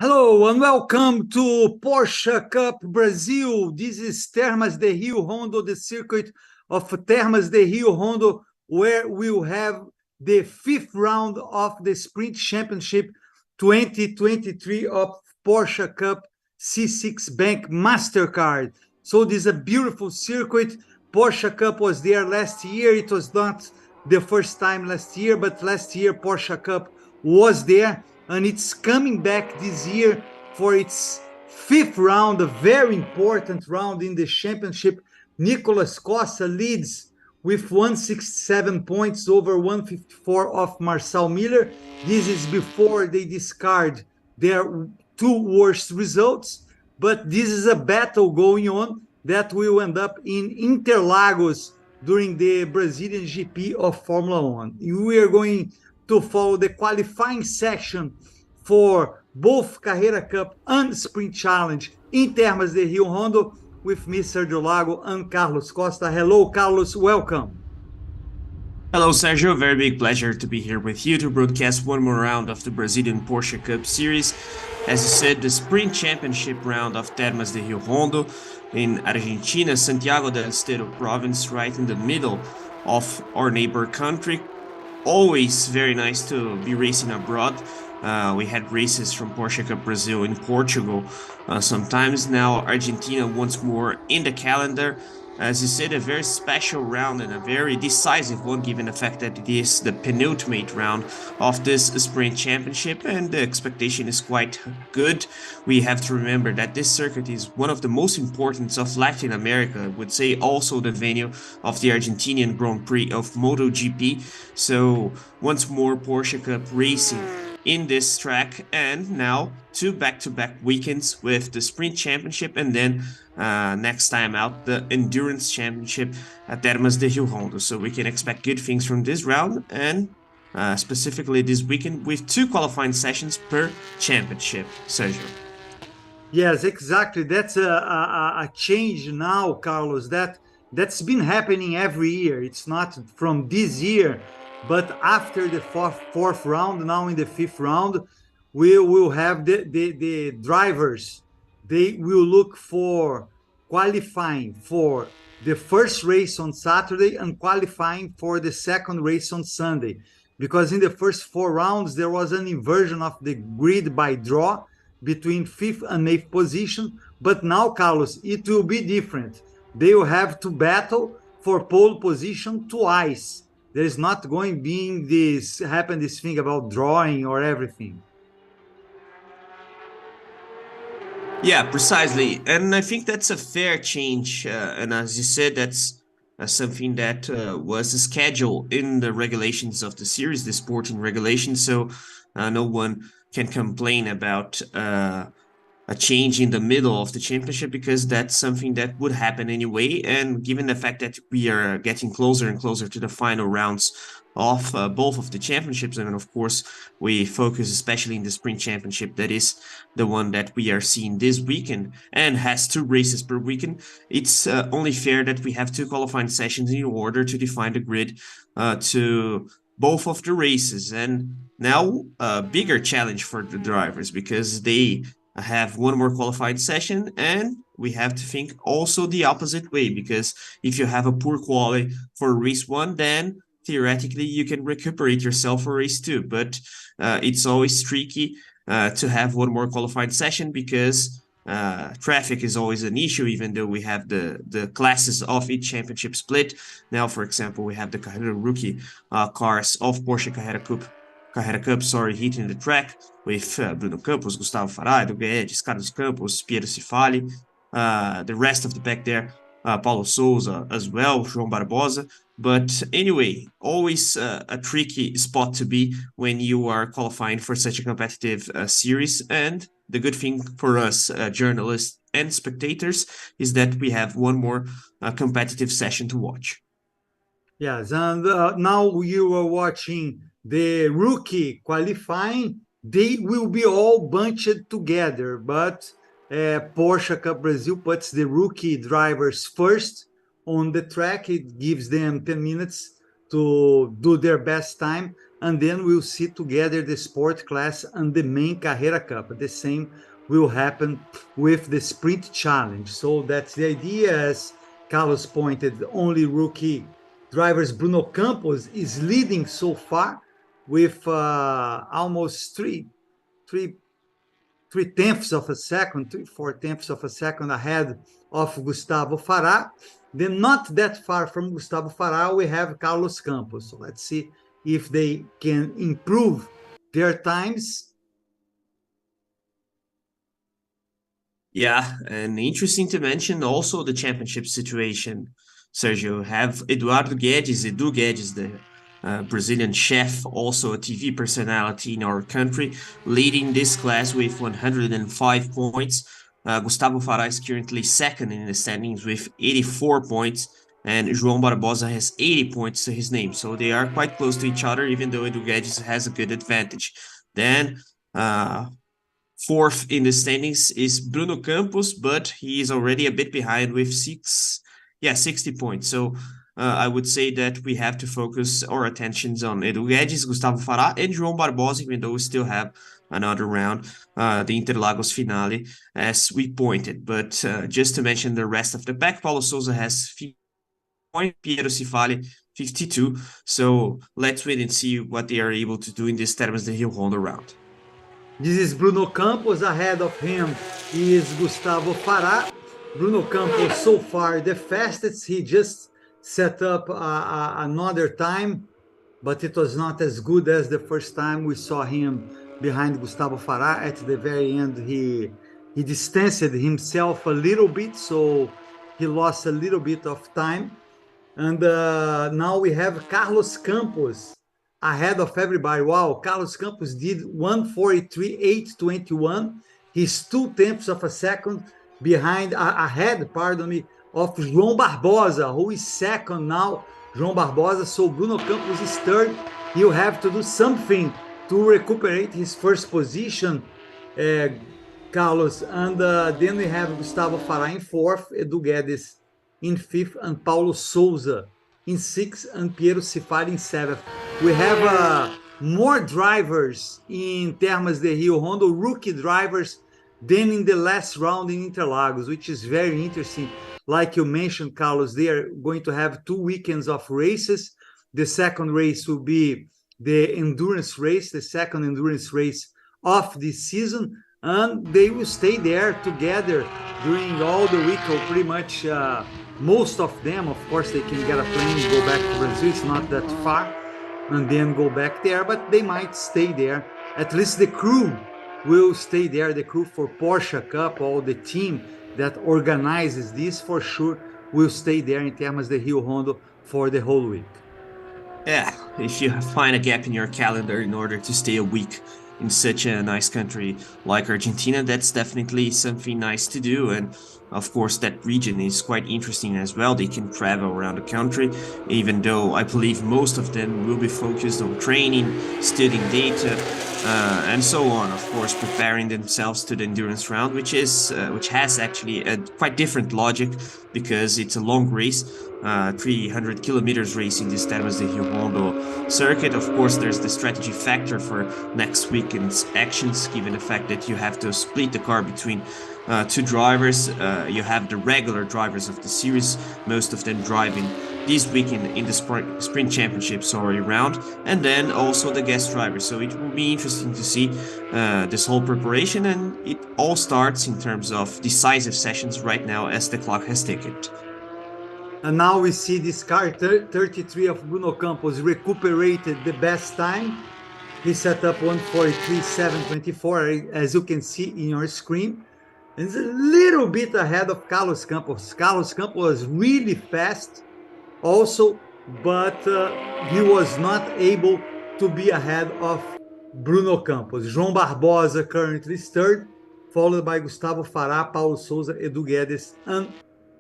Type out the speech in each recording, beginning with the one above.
Hello and welcome to Porsche Cup Brasil. This is Termas de Río Hondo, the circuit of Termas de Río Hondo, where we'll have the fifth round of the Sprint Championship 2023 of Porsche Cup C6 Bank MasterCard. So this is a beautiful circuit. Porsche Cup was there last year. It was not the first time last year, but last year Porsche Cup was there. And it's coming back this year for its fifth round, a very important round in the championship. Nicolas Costa leads with 167 points over 154 of Marcel Miller. This is before they discard their two worst results, but this is a battle going on that will end up in Interlagos during the Brazilian GP of Formula One. We are going to follow the qualifying section for both Carrera Cup and Sprint Challenge in Termas de Río Hondo with Mr. Dolago and Carlos Costa. Hello, Carlos, welcome. Hello, Sergio. Very big pleasure to be here with you to broadcast one more round of the Brazilian Porsche Cup Series. As you said, the Sprint Championship round of Termas de Rio Hondo in Argentina, Santiago del Estero province, right in the middle of our neighbor country. Always very nice to be racing abroad. We had races from Porsche Cup Brasil in Portugal sometimes. Now Argentina once more in the calendar. As you said, a very special round and a very decisive one, given the fact that it is the penultimate round of this Sprint Championship, and the expectation is quite good. We have to remember that this circuit is one of the most important of Latin America, I would say also the venue of the Argentinian Grand Prix of MotoGP. So once more Porsche Cup racing in this track, and now two back-to-back weekends with the Sprint Championship and then next time out the Endurance Championship at Termas de Rio Hondo. So we can expect good things from this round, and specifically this weekend with two qualifying sessions per championship. Sergio. Yes, exactly. That's a change now, Carlos, that's been happening every year. It's not from this year, but after the fourth round, now in the fifth round, we will have the drivers. They will look for qualifying for the first race on Saturday and qualifying for the second race on Sunday. Because in the first four rounds, there was an inversion of the grid by draw between fifth and eighth position. But now, Carlos, it will be different. They will have to battle for pole position twice. There is not going to be this thing about drawing or everything. Yeah, precisely. And I think that's a fair change. And as you said, that's something that was scheduled in the regulations of the series, the sporting regulations. So no one can complain about a change in the middle of the championship, because that's something that would happen anyway. And given the fact that we are getting closer and closer to the final rounds of both of the championships, and of course we focus especially in the Sprint Championship, that is the one that we are seeing this weekend and has two races per weekend, it's only fair that we have two qualifying sessions in order to define the grid to both of the races. And now a bigger challenge for the drivers, because they have one more qualified session, and we have to think also the opposite way, because if you have a poor quali for race one, then theoretically you can recuperate yourself for race two. But it's always tricky to have one more qualified session, because traffic is always an issue, even though we have the classes of each championship split. Now, for example, we have the Carrera rookie cars of Porsche Carrera Cup, hitting the track with Bruno Campos, Gustavo Farah, Edu Guedes, Carlos Campos, Piero Cifali, the rest of the pack there, Paulo Souza as well, João Barbosa. But anyway, always a tricky spot to be when you are qualifying for such a competitive series. And the good thing for us journalists and spectators is that we have one more competitive session to watch. Yes, and now you are watching the rookie qualifying. They will be all bunched together, but Porsche Cup Brazil puts the rookie drivers first on the track. It gives them 10 minutes to do their best time. and then we'll see together the sport class and the main Carrera Cup. The same will happen with the sprint challenge. So that's the idea. As Carlos pointed, only rookie drivers Bruno Campos is leading so far with almost three tenths of a second, 3/4 of a second ahead of Gustavo Farah. Then not that far from Gustavo Farah, we have Carlos Campos. So let's see if they can improve their times. Yeah, and interesting to mention also the championship situation. Sergio, have Eduardo Guedes, Edu Guedes, the Brazilian chef, also a TV personality in our country, leading this class with 105 points. Gustavo Farah is currently second in the standings with 84 points, and João Barbosa has 80 points to his name. So they are quite close to each other, even though Edu Guedes has a good advantage. Then fourth in the standings is Bruno Campos, but he is already a bit behind with 60 points. So I would say that we have to focus our attentions on Edu Guedes, Gustavo Farah, and João Barbosa, even though we still have another round, the Interlagos finale, as we pointed. But just to mention the rest of the pack, Paulo Souza has 50 points, Piero Cifali 52. So let's wait and see what they are able to do in this Termas de Río Hondo round. This is Bruno Campos. Ahead of him is Gustavo Farah. Bruno Campos so far the fastest. He just set up another time, but it was not as good as the first time we saw him behind Gustavo Farah. At the very end, he distanced himself a little bit, so he lost a little bit of time. And now we have Carlos Campos ahead of everybody. Wow, Carlos Campos did 1:43.821. He's 2/10 of a second ahead of João Barbosa, who is second now. João Barbosa, so Bruno Campos is third. He'll have to do something to recuperate his first position, Carlos. And then we have Gustavo Farah in fourth, Edu Guedes in fifth, and Paulo Souza in sixth, and Piero Cifali in seventh. We have more drivers in Termas de Río Hondo, rookie drivers, than in the last round in Interlagos, which is very interesting. Like you mentioned, Carlos, they are going to have 2 weekends of races. The second race will be the endurance race, the second endurance race of this season, and they will stay there together during all the week, or pretty much most of them. Of course, they can get a plane and go back to Brazil. It's not that far, and then go back there, but they might stay there. At least the crew will stay there. The crew for Porsche Cup, or the team that organizes this, for sure will stay there in Termas de Río Hondo for the whole week. Yeah, if you find a gap in your calendar in order to stay a week in such a nice country like Argentina, that's definitely something nice to do. And of course, that region is quite interesting as well. They can travel around the country, even though I believe most of them will be focused on training, studying data, and so on. Of course, preparing themselves to the endurance round, which has actually a quite different logic, because it's a long race, 300 kilometers race in this Termas de Río Hondo circuit. Of course, there's the strategy factor for next weekend's actions, given the fact that you have to split the car between 2 drivers. You have the regular drivers of the series, most of them driving this weekend in the sprint championships already round, and then also the guest drivers. So it will be interesting to see this whole preparation, and it all starts in terms of decisive sessions right now as the clock has ticked. And now we see this car 33 of Bruno Campos recuperated the best time. He set up 1:43.724, as you can see in your screen. It's a little bit ahead of Carlos Campos. Carlos Campos was really fast also, but he was not able to be ahead of Bruno Campos. João Barbosa currently is third, followed by Gustavo Farah, Paulo Souza, Edu Guedes, and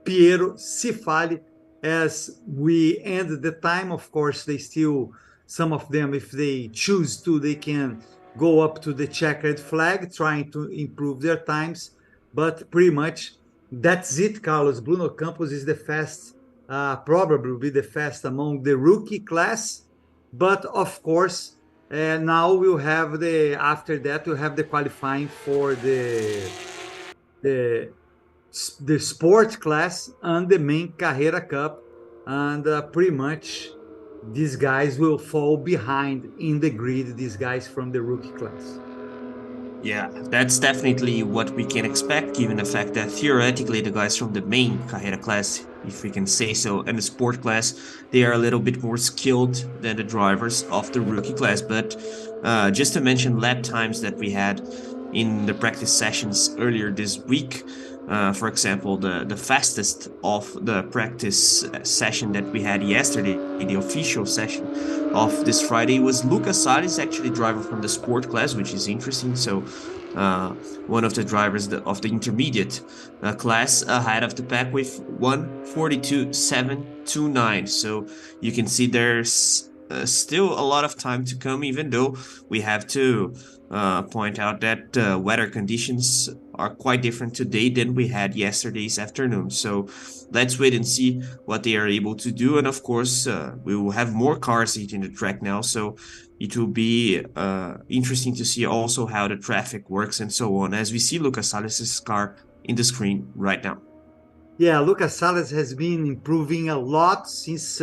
Piero Cifali. As we end the time, of course, they still, some of them, if they choose to, they can go up to the checkered flag, trying to improve their times. But pretty much that's it, Carlos. Bruno Campos is the fast, probably will be the fast among the rookie class. But of course, And now we'll have after that, we'll have the qualifying for the sport class and the main Carrera Cup. And pretty much these guys will fall behind in the grid, these guys from the rookie class. Yeah, that's definitely what we can expect, given the fact that theoretically the guys from the main Carrera class, if we can say so, and the sport class, they are a little bit more skilled than the drivers of the rookie class. But just to mention lap times that we had in the practice sessions earlier this week, for example, the fastest of the practice session that we had yesterday, the official session of this Friday, was Lucas Salles, actually driver from the sport class, which is interesting. So one of the drivers of the intermediate class ahead of the pack with 1:42.729. So you can see there's still a lot of time to come, even though we have to point out that weather conditions are quite different today than we had yesterday's afternoon. So let's wait and see what they are able to do. And of course, we will have more cars hitting the track now. So it will be interesting to see also how the traffic works and so on, as we see Lucas Salles' car in the screen right now. Yeah, Lucas Salles has been improving a lot since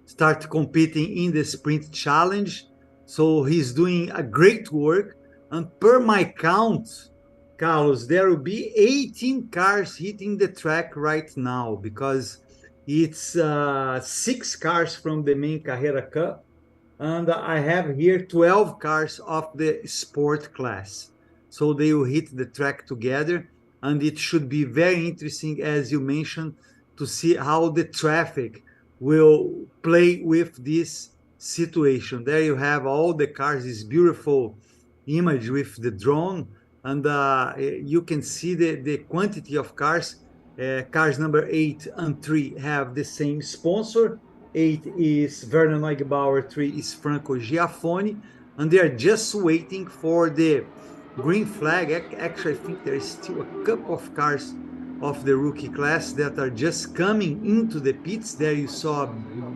start competing in the sprint challenge. So he's doing a great work. And per my count, Carlos, there will be 18 cars hitting the track right now, because it's 6 cars from the main Carrera Cup, and I have here 12 cars of the sport class. So they will hit the track together, and it should be very interesting, as you mentioned, to see how the traffic will play with this situation. There you have all the cars, this beautiful image with the drone, and you can see the quantity of cars. Cars number 8 and 3 have the same sponsor. 8 is Werner Neugebauer, 3 is Franco Giaffoni, and they are just waiting for the green flag. Actually, I think there is still a couple of cars of the rookie class that are just coming into the pits. There you saw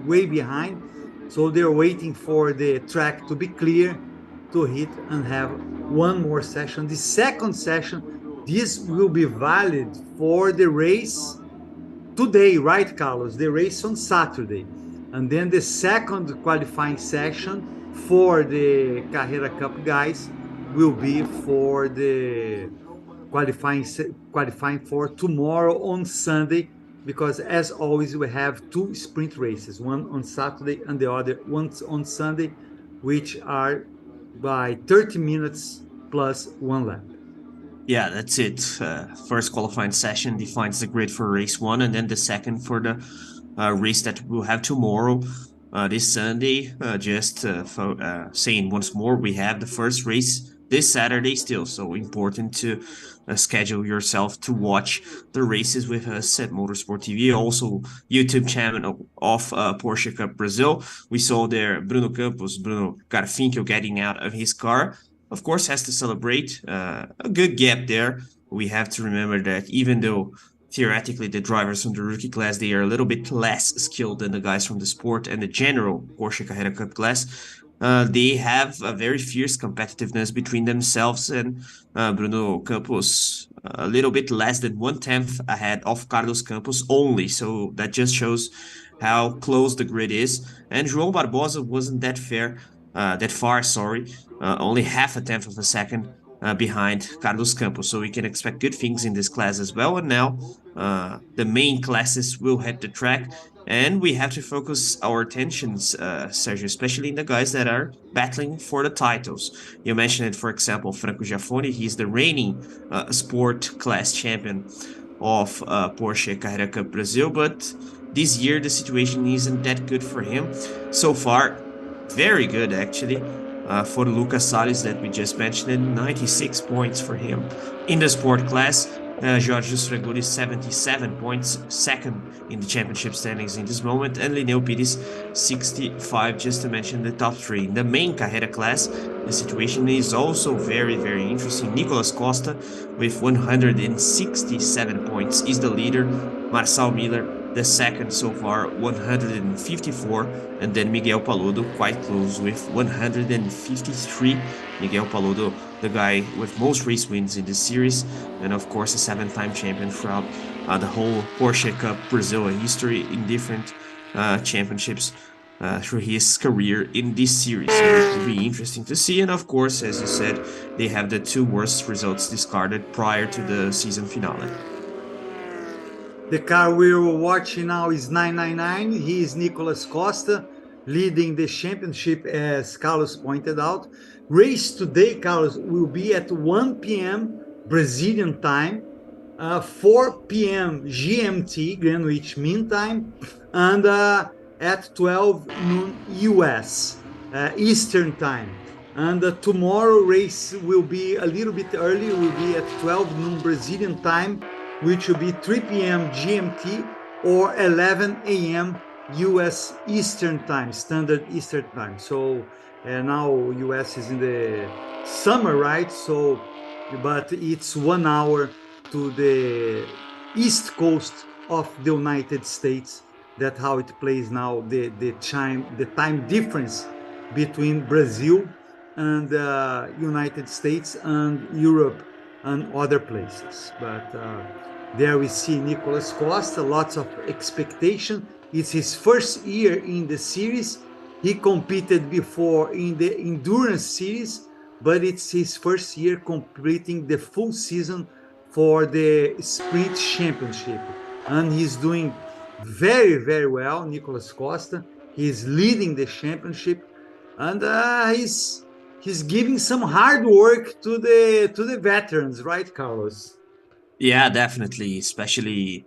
way behind. So they're waiting for the track to be clear to hit and have one more session. The second session, this will be valid for the race today, right, Carlos? The race on Saturday. And then the second qualifying session for the Carrera Cup guys will be for the qualifying for tomorrow on Sunday, because as always we have 2 sprint races, one on Saturday and the other one on Sunday, which are by 30 minutes plus 1 lap. Yeah, that's it. First qualifying session defines the grid for race 1, and then the second for the race that we'll have tomorrow, this Sunday. Saying once more, we have the first race this Saturday still, so important to schedule yourself to watch the races with us at Motorsport TV, also YouTube channel of Porsche Cup Brasil. We saw there Bruno Garfinkel getting out of his car. Of course, has to celebrate a good gap there. We have to remember that even though theoretically the drivers from the rookie class, they are a little bit less skilled than the guys from the sport and the general Porsche Carrera Cup class, they have a very fierce competitiveness between themselves, and Bruno Campos a little bit less than 1/10 ahead of Carlos Campos only. So that just shows how close the grid is. And João Barbosa wasn't that far, only half a tenth of a second behind Carlos Campos. So we can expect good things in this class as well. And now the main classes will hit the track, and we have to focus our attentions, Sergio, especially in the guys that are battling for the titles. You mentioned it, for example, Franco Giaffoni. He's the reigning sport class champion of Porsche Carrera Cup Brasil, but this year the situation isn't that good for him. So far, very good actually. For Lucas Salles that we just mentioned, 96 points for him in the sport class. Jorge Stregoli 77 points, second in the championship standings in this moment, and Lineu Pires 65, just to mention the top 3. In the main Carrera class, the situation is also very, very interesting. Nicolas Costa with 167 points is the leader. Marçal Miller the second so far, 154, and then Miguel Paludo quite close with 153. Miguel Paludo, the guy with most race wins in this series, and of course a 7-time champion throughout the whole Porsche Cup Brasil history in different championships through his career in this series. So it will be interesting to see. And of course, as you said, they have the 2 worst results discarded prior to the season finale. The car we're watching now is 999. He is Nicolas Costa, leading the championship, as Carlos pointed out. Race today, Carlos, will be at 1 p.m. Brazilian time, 4 p.m. GMT, Greenwich Mean Time, and at 12 noon US, Eastern Time. And tomorrow race will be a little bit early, will be at 12 noon Brazilian time, which will be 3 p.m. GMT or 11 a.m. US Eastern Time, Standard Eastern Time. So now US is in the summer, right? So, but it's 1 hour to the East Coast of the United States. That's how it plays now, the time difference between Brazil and United States and Europe and other places. But there we see Nicolas Costa, lots of expectation. It's his first year in the series. He competed before in the endurance series, but it's his first year completing the full season for the sprint championship. And he's doing very, very well, Nicolas Costa. He's leading the championship, and he's giving some hard work to the veterans, right, Carlos? Yeah, definitely, especially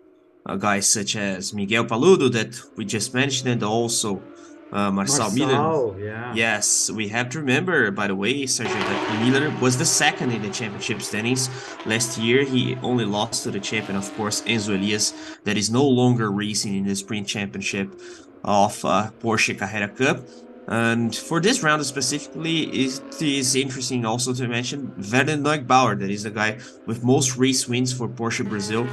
guys such as Miguel Paludo that we just mentioned, and also Marcel Miller. Yeah. Yes, we have to remember, by the way, Sergio, that Miller was the second in the championship standings. Last year, he only lost to the champion, of course, Enzo Elias, that is no longer racing in the sprint championship of Porsche Carrera Cup. And for this round specifically, it is interesting also to mention Werner Neugbauer, that is the guy with most race wins for Porsche Brazil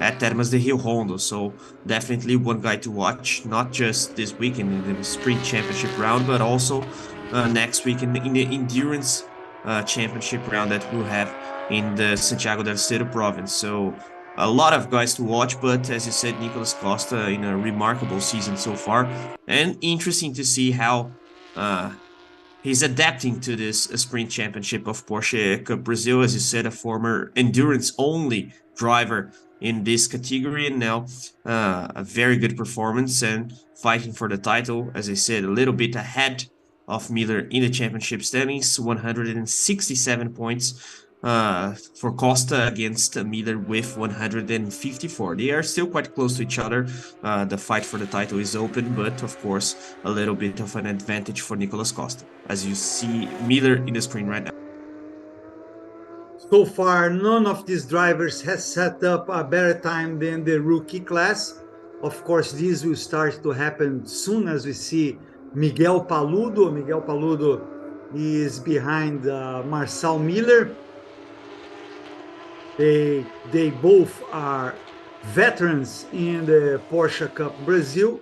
at Termas de Río Hondo. So definitely one guy to watch, not just this weekend in the sprint championship round, but also next week in the endurance championship round that we'll have in the Santiago del Estero province. So a lot of guys to watch, but as you said, Nicolas Costa in a remarkable season so far, and interesting to see how he's adapting to this sprint championship of Porsche Cup Brasil. As you said, a former endurance-only driver in this category, and now a very good performance and fighting for the title. As I said, a little bit ahead of Miller in the championship standings, 167 points for Costa against Miller with 154. They are still quite close to each other. The fight for the title is open, but of course a little bit of an advantage for Nicolas Costa, as you see Miller in the screen right now. So far, none of these drivers has set up a better time than the rookie class. Of course, this will start to happen soon as we see Miguel Paludo. Miguel Paludo is behind Marcel Miller. They both are veterans in the Porsche Cup Brasil.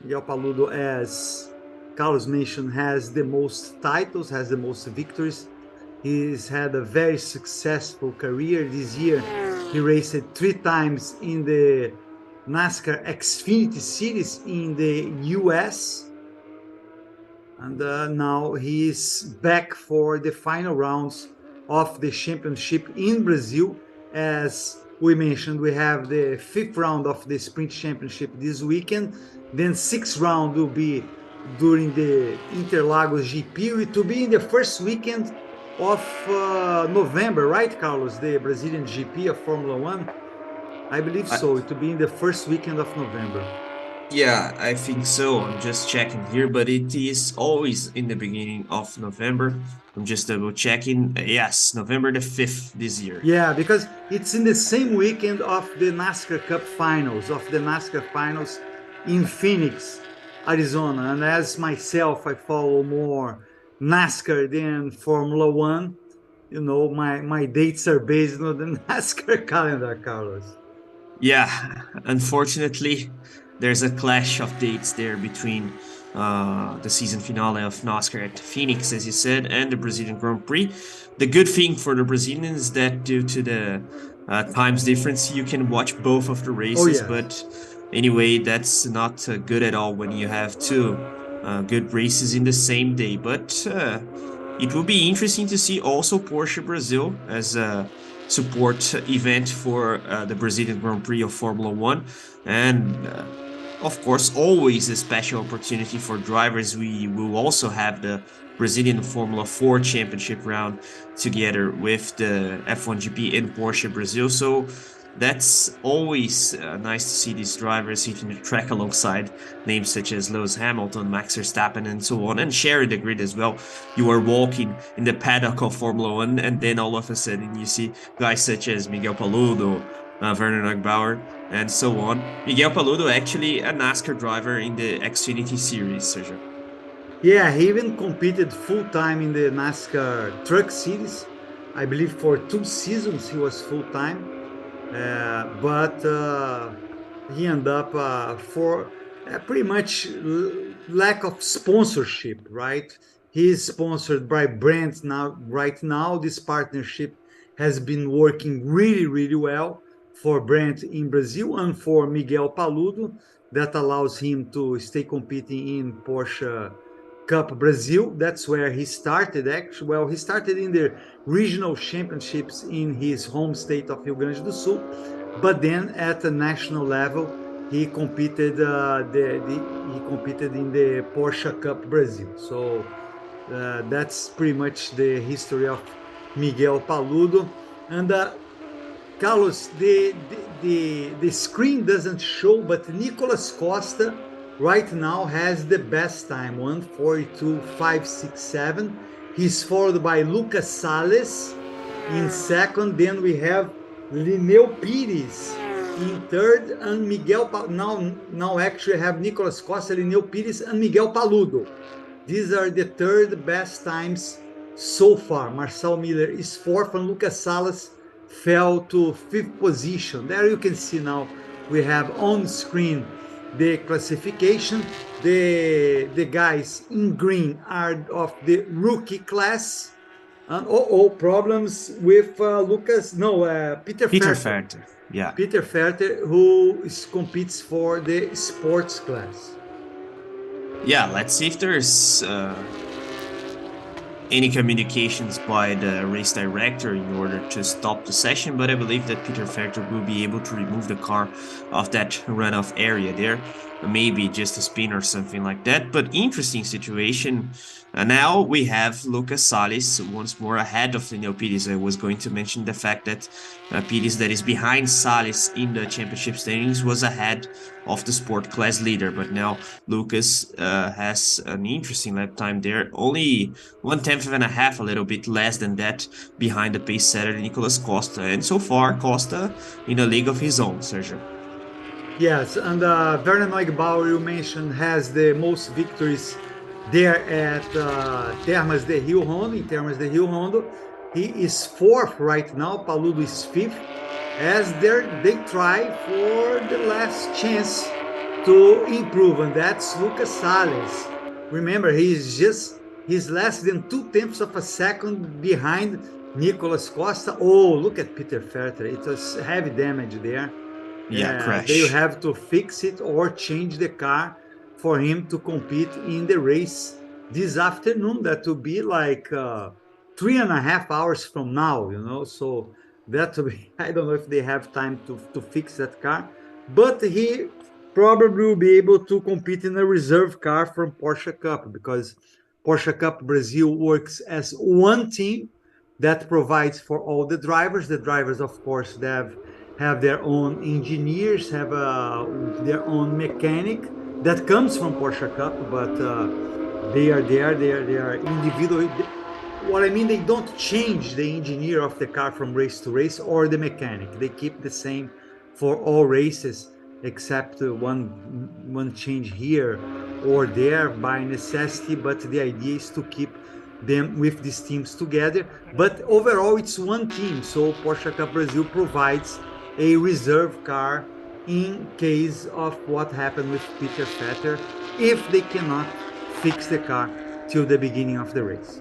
Miguel Paludo, as Carlos mentioned, has the most titles, has the most victories. He's had a very successful career. This year, he raced 3 times in the NASCAR Xfinity Series in the US. And now he's back for the final rounds of the championship in Brazil. As we mentioned, we have the 5th round of the sprint championship this weekend. Then 6th round will be during the Interlagos GP. It will be in the first weekend of November, right, Carlos? The Brazilian GP of Formula One? I believe so. It will be in the first weekend of November. Yeah, I think so. I'm just checking here, but it is always in the beginning of November. I'm just double checking. Yes, November the 5th this year. Yeah, because it's in the same weekend of the NASCAR Cup Finals, in Phoenix, Arizona. And as myself, I follow more NASCAR than Formula One. My dates are based on the NASCAR calendar, Carlos. Yeah, unfortunately, there's a clash of dates there between the season finale of NASCAR at Phoenix, as you said, and the Brazilian Grand Prix. The good thing for the Brazilians is that due to the times difference, you can watch both of the Oh races. yes. But anyway, that's not good at all when you have two good races in the same day. But it will be interesting to see also Porsche Brazil as a support event for the Brazilian Grand Prix of Formula One, and of course, always a special opportunity for drivers. We will also have the Brazilian Formula 4 Championship round together with the F1 GP in Porsche Brazil. So that's always nice to see these drivers hitting the track alongside names such as Lewis Hamilton, Max Verstappen, and so on, and sharing the grid as well. You are walking in the paddock of Formula One, and then all of a sudden you see guys such as Miguel Paludo, Werner Neubauer, and so on. Miguel Paludo actually a NASCAR driver in the Xfinity Series, Sergio. Yeah, he even competed full-time in the NASCAR Truck Series. I believe for 2 seasons he was full-time. But he ended up for pretty much lack of sponsorship, right? He is sponsored by brands now. Right now, this partnership has been working really, really well for brands in Brazil and for Miguel Paludo. That allows him to stay competing in Porsche Cup Brasil. That's where he started, actually. Well, he started in the regional championships in his home state of Rio Grande do Sul, but then at the national level, he competed. He competed in the Porsche Cup Brasil. So that's pretty much the history of Miguel Paludo. And Carlos, the screen doesn't show, but Nicolas Costa right now has the best time, 1:42.567. He's followed by Lucas Salles in second. Then we have Lineu Pires in third, and Miguel now actually have Nicolas Costa, Lineu Pires, and Miguel Paludo. These are the third best times so far. Marcel Miller is fourth, and Lucas Salles fell to fifth position. There you can see now we have on screen the classification. The guys in green are of the rookie class. And problems with Peter Ferter. Yeah. Peter Ferter, who competes for the sports class. Yeah, let's see if there's any communications by the race director in order to stop the session, but I believe that Peter Ferter will be able to remove the car of that runoff area there. Maybe just a spin or something like that, but interesting situation. Now we have Lucas Salles once more ahead of Lineu Pires. I was going to mention the fact that Pires, that is behind Salles in the championship standings, was ahead of the sport class leader, but now Lucas has an interesting lap time there, only 1/10 of a little bit less than that behind the pace setter Nicolas Costa, and so far Costa in a league of his own, Sergio. Yes, and Werner Neubauer, you mentioned, has the most victories there at Termas de Río Hondo. In Termas de Rio Hondo, he is fourth right now. Paludo is fifth, as they try for the last chance to improve, and that's Lucas Salles. Remember, he's less than 0.2 of a second behind Nicolas Costa. Oh, look at Peter Ferter. It was heavy damage there. Yeah, crash. They have to fix it or change the car for him to compete in the race this afternoon. That will be like 3.5 hours from now, so that will be, I don't know if they have time to fix that car, but he probably will be able to compete in a reserve car from Porsche Cup, because Porsche Cup Brazil works as one team that provides for all the drivers. The drivers, of course, they have their own engineers, have their own mechanic that comes from Porsche Cup, but they are there. They are individual. What I mean, they don't change the engineer of the car from race to race or the mechanic. They keep the same for all races, except one change here or there by necessity. But the idea is to keep them with these teams together. But overall, it's one team. So Porsche Cup Brazil provides a reserve car in case of what happened with Peter Vetter, if they cannot fix the car till the beginning of the race.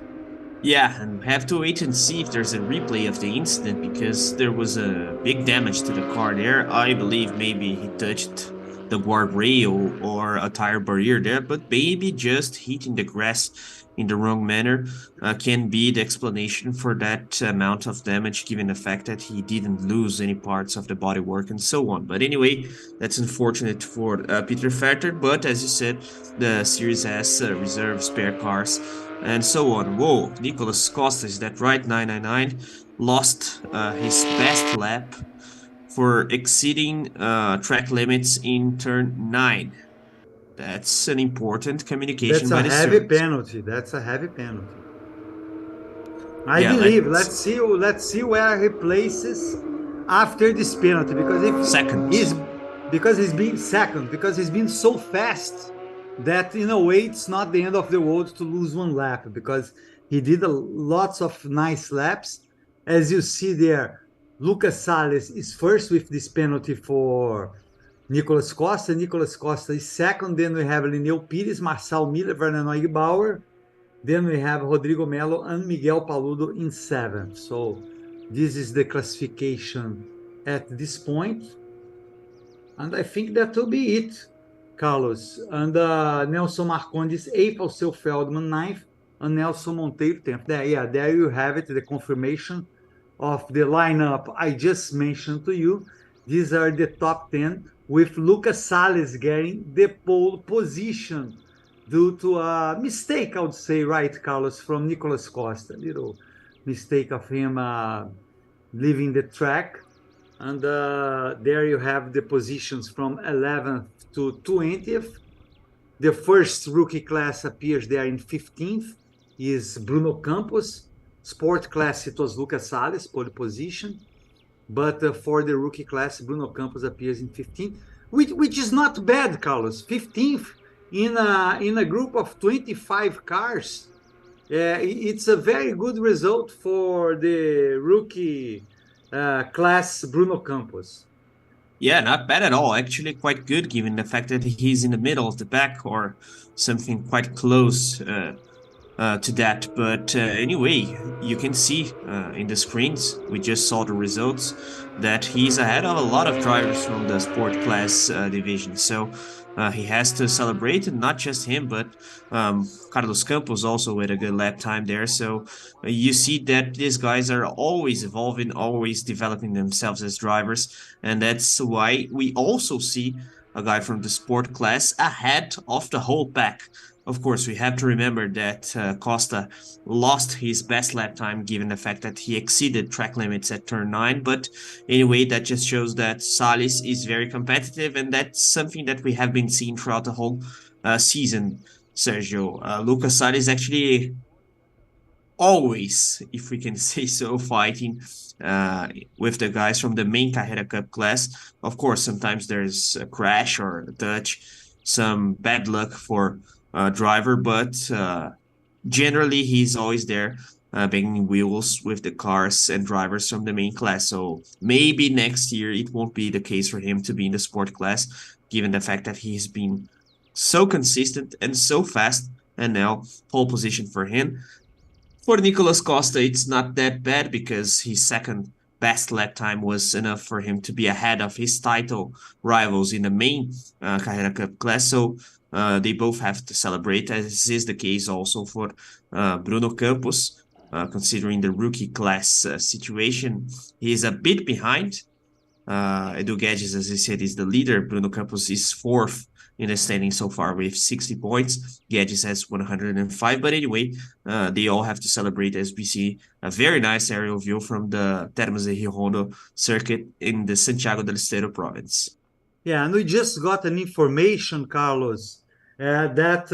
Yeah, and we have to wait and see if there's a replay of the incident, because there was a big damage to the car there. I believe maybe he touched the guardrail or a tire barrier there, but maybe just hitting the grass in the wrong manner can be the explanation for that amount of damage, given the fact that he didn't lose any parts of the bodywork and so on. But anyway, that's unfortunate for Peter Vetter, but as you said, the series has reserve spare cars and so on. Whoa, Nicolas Costa, is that right? 999 lost his best lap for exceeding track limits in turn 9. That's an important communication That's by a the heavy series. penalty. That's a heavy penalty. I Yeah, believe. let's Let's see where he places after this penalty, because if second. he's been second, because he's been so fast that in a way it's not the end of the world to lose one lap, because he did lots of nice laps. As you see there, Lucas Salles is first with this penalty for Nicolas Costa. Nicolas Costa is second. Then we have Lineu Pires, Marçal Miller, Werner Neugebauer. Then we have Rodrigo Melo and Miguel Paludo in seventh. So this is the classification at this point. And I think that will be it, Carlos. And Nelson Marcondes, eighth, Alceu Feldman, ninth, and Nelson Monteiro, 10th. There you have it, the confirmation of the lineup I just mentioned to you. These are the top 10, with Lucas Salles getting the pole position due to a mistake, I would say, right, Carlos, from Nicolas Costa. Little mistake of him leaving the track. And there you have the positions from 11th to 20th. The first rookie class appears there in 15th, is Bruno Campos. Sport class, it was Lucas Salles, pole position. But for the rookie class, Bruno Campos appears in 15th, which is not bad, Carlos. 15th in a group of 25 cars. It's a very good result for the rookie class Bruno Campos. Yeah, not bad at all. Actually, quite good, given the fact that he's in the middle of the pack or something quite close to that. But anyway, you can see in the screens, we just saw the results, that he's ahead of a lot of drivers from the sport class division. So he has to celebrate, and not just him, but Carlos Campos also with a good lap time there. So you see that these guys are always evolving, always developing themselves as drivers. And that's why we also see a guy from the sport class ahead of the whole pack. Of course, we have to remember that Costa lost his best lap time, given the fact that he exceeded track limits at turn 9. But anyway, that just shows that Salles is very competitive, and that's something that we have been seeing throughout the whole season, Sergio. Lucas Salles actually always, if we can say so, fighting with the guys from the main Carrera Cup class. Of course, sometimes there's a crash or a touch, some bad luck for driver, but generally he's always there banging wheels with the cars and drivers from the main class. So maybe next year it won't be the case for him to be in the sport class, given the fact that he's been so consistent and so fast, and now pole position for him. For Nicolas Costa, it's not that bad, because his second best lap time was enough for him to be ahead of his title rivals in the main Carrera Cup class. So they both have to celebrate, as is the case also for Bruno Campos, considering the rookie class situation. He is a bit behind. Edu Guedes, as I said, is the leader. Bruno Campos is fourth in the standing so far with 60 points. Guedes has 105. But anyway, they all have to celebrate, as we see a very nice aerial view from the Termas de Río Hondo circuit in the Santiago del Estero province. Yeah, and we just got an information, Carlos, that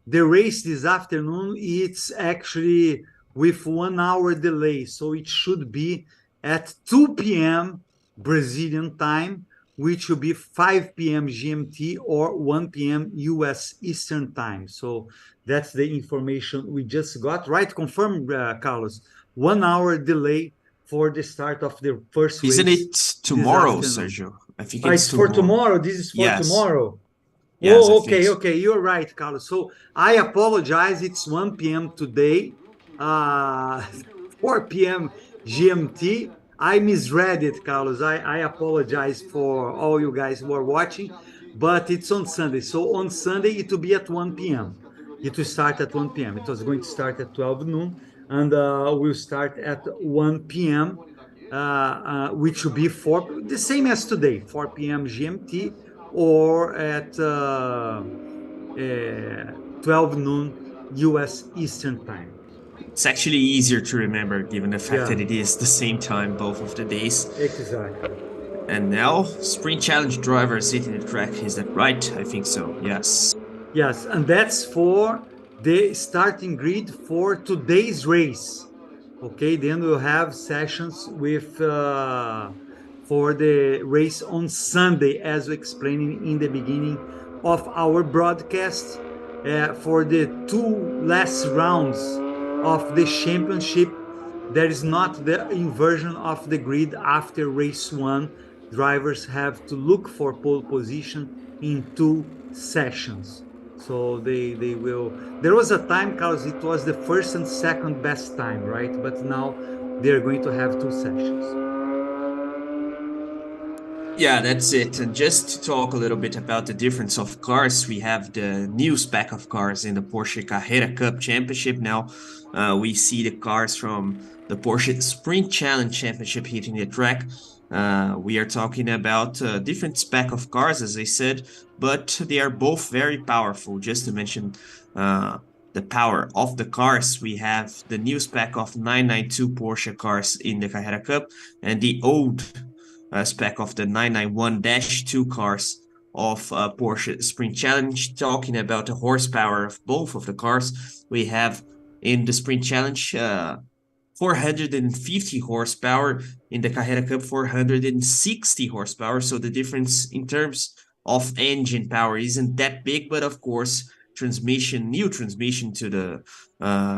the race this afternoon, it's actually with 1 hour delay. So it should be at 2 p.m. Brazilian time, which will be 5 p.m. GMT or 1 p.m. US Eastern time. So that's the information we just got. Right? Confirm, Carlos. 1 hour delay for the start of the first race. Isn't it tomorrow, Sergio? I think it's for tomorrow. This is for tomorrow. Yes, oh, okay. You're right, Carlos. So I apologize. It's 1 p.m. today, 4 p.m. GMT. I misread it, Carlos. I apologize for all you guys who are watching, but it's on Sunday. So on Sunday, it will be at 1 p.m. It will start at 1 p.m. It was going to start at 12 noon, and we'll start at 1 p.m., which will be the same as today, 4 p.m. GMT, or at 12 noon US Eastern Time. It's actually easier to remember given the fact that it is the same time both of the days. Exactly. And now, Sprint Challenge drivers hitting the track. Is that right? I think so, yes. Yes, and that's for the starting grid for today's race. Okay, then we'll have sessions with for the race on Sunday, as we explained in the beginning of our broadcast, for the two last rounds of the championship. There is not the inversion of the grid after race one. Drivers have to look for pole position in two sessions. So they will. There was a time, Carlos, it was the first and second best time, right? But now they're going to have two sessions. Yeah, that's it. And just to talk a little bit about the difference of cars, we have the new spec of cars in the Porsche Carrera Cup Championship now. We see the cars from the Porsche Sprint Challenge Championship hitting the track. We are talking about different spec of cars, as I said, but they are both very powerful. Just to mention the power of the cars, we have the new spec of 992 Porsche cars in the Carrera Cup and the old spec of the 991-2 cars of Porsche Sprint Challenge. Talking about the horsepower of both of the cars, we have in the Sprint Challenge 450 horsepower, in the Carrera Cup 460 horsepower, so the difference in terms of engine power isn't that big, but of course new transmission to the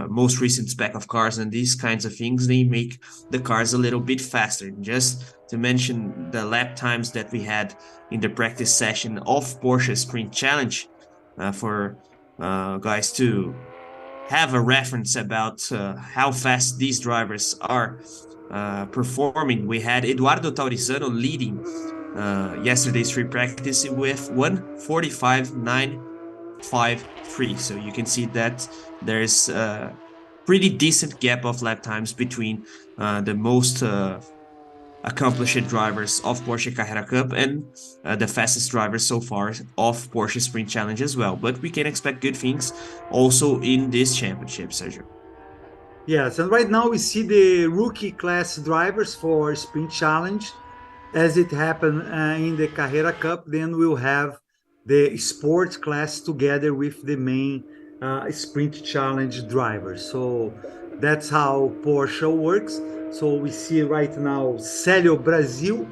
most recent spec of cars and these kinds of things, they make the cars a little bit faster. Just to mention the lap times that we had in the practice session of Porsche Sprint Challenge, for guys to have a reference about how fast these drivers are performing. We had Eduardo Taurizano leading yesterday's free practice with 1:45.953. So you can see that there's a pretty decent gap of lap times between the most accomplished drivers of Porsche Carrera Cup and the fastest drivers so far of Porsche Sprint Challenge as well. But we can expect good things also in this championship, Sergio. Yes, and right now we see the rookie class drivers for Sprint Challenge. As it happened in the Carrera Cup, then we'll have the sports class together with the main Sprint Challenge drivers. So that's how Porsche works. So we see right now Célio Brasil,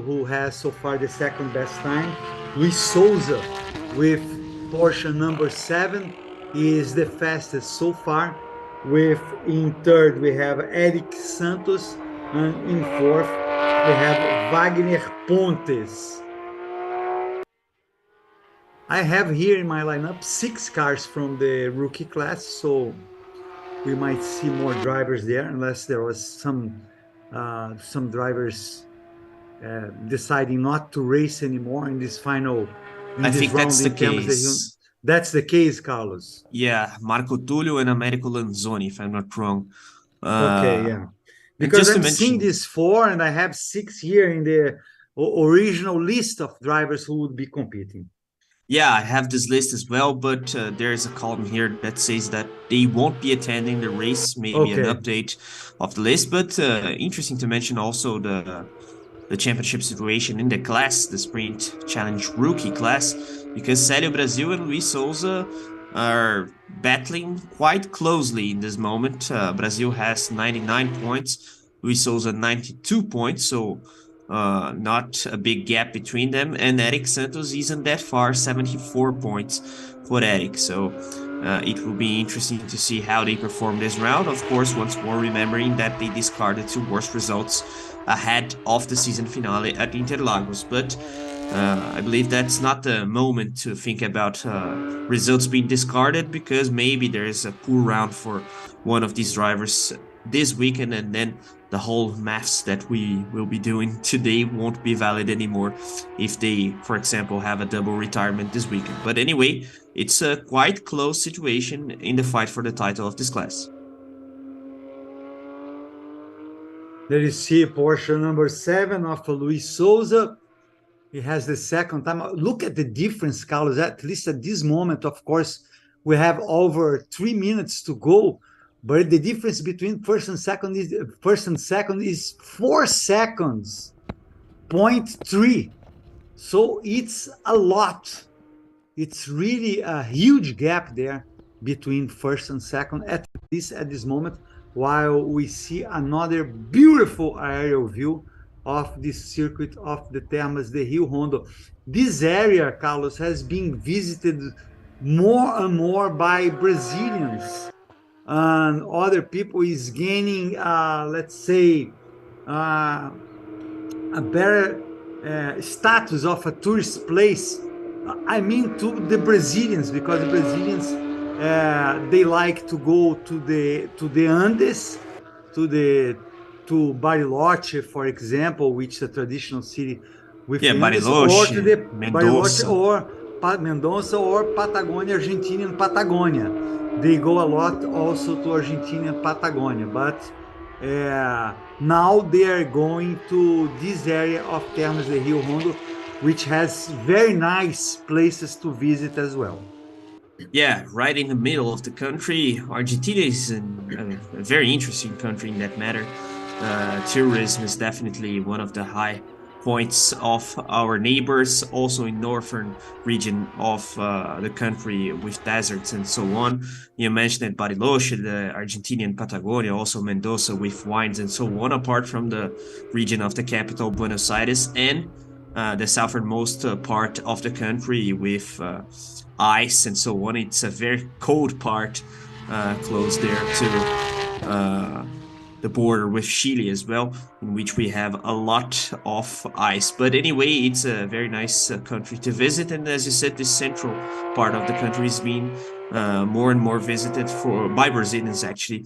who has so far the second best time. Luis Souza with Porsche number 7 is the fastest so far. In third we have Eric Santos, and in fourth we have Wagner Pontes. I have here in my lineup 6 cars from the rookie class, so we might see more drivers there, unless there was some drivers deciding not to race anymore in this final. I think that's the case. That's the case, Carlos. Yeah, Marco Tullio and Americo Lanzoni, if I'm not wrong. Okay, yeah. Because I'm seeing these 4, and I have 6 here in the original list of drivers who would be competing. Yeah, I have this list as well, but there's a column here that says that they won't be attending the race, maybe an update of the list. But interesting to mention also the championship situation in the class, the Sprint Challenge rookie class, because Célio Brasil and Luis Souza are battling quite closely in this moment. Brasil has 99 points, Luis Souza 92 points, so not a big gap between them, and Eric Santos isn't that far, 74 points for Eric. So it will be interesting to see how they perform this round. Of course, once more remembering that they discarded 2 worst results ahead of the season finale at Interlagos. But I believe that's not the moment to think about results being discarded, because maybe there is a poor round for one of these drivers this weekend, and then the whole maths that we will be doing today won't be valid anymore if they, for example, have a double retirement this weekend. But anyway, it's a quite close situation in the fight for the title of this class. There you see Porsche number 7 of Luis Souza. He has the second time. Look at the difference, Carlos, at least at this moment. Of course, we have over 3 minutes to go, but the difference between first and second is 4 seconds, 0.3. So it's a lot. It's really a huge gap there between first and second, at least at this moment, while we see another beautiful aerial view of the circuit of the Termas de Río Hondo. This area, Carlos, has been visited more and more by Brazilians, and other people is gaining, let's say, a better status of a tourist place. I mean, to the Brazilians, because the Brazilians they like to go to the Andes, to Bariloche, for example, which is a traditional city with Bariloche, Bariloche or Mendoza or Patagonia, Argentina and Patagonia. They go a lot also to Argentina and Patagonia, but now they are going to this area of Termas de Río Hondo, which has very nice places to visit as well. Yeah, right in the middle of the country. Argentina is a very interesting country in that matter. Tourism is definitely one of the high points of our neighbors, also in northern region of the country with deserts and so on. You mentioned Bariloche, the Argentinian Patagonia, also Mendoza with wines and so on, apart from the region of the capital, Buenos Aires, and the southernmost part of the country with ice and so on. It's a very cold part close there to the border with Chile as well, in which we have a lot of ice. But anyway, it's a very nice country to visit, and as you said, the central part of the country is being more and more visited by Brazilians actually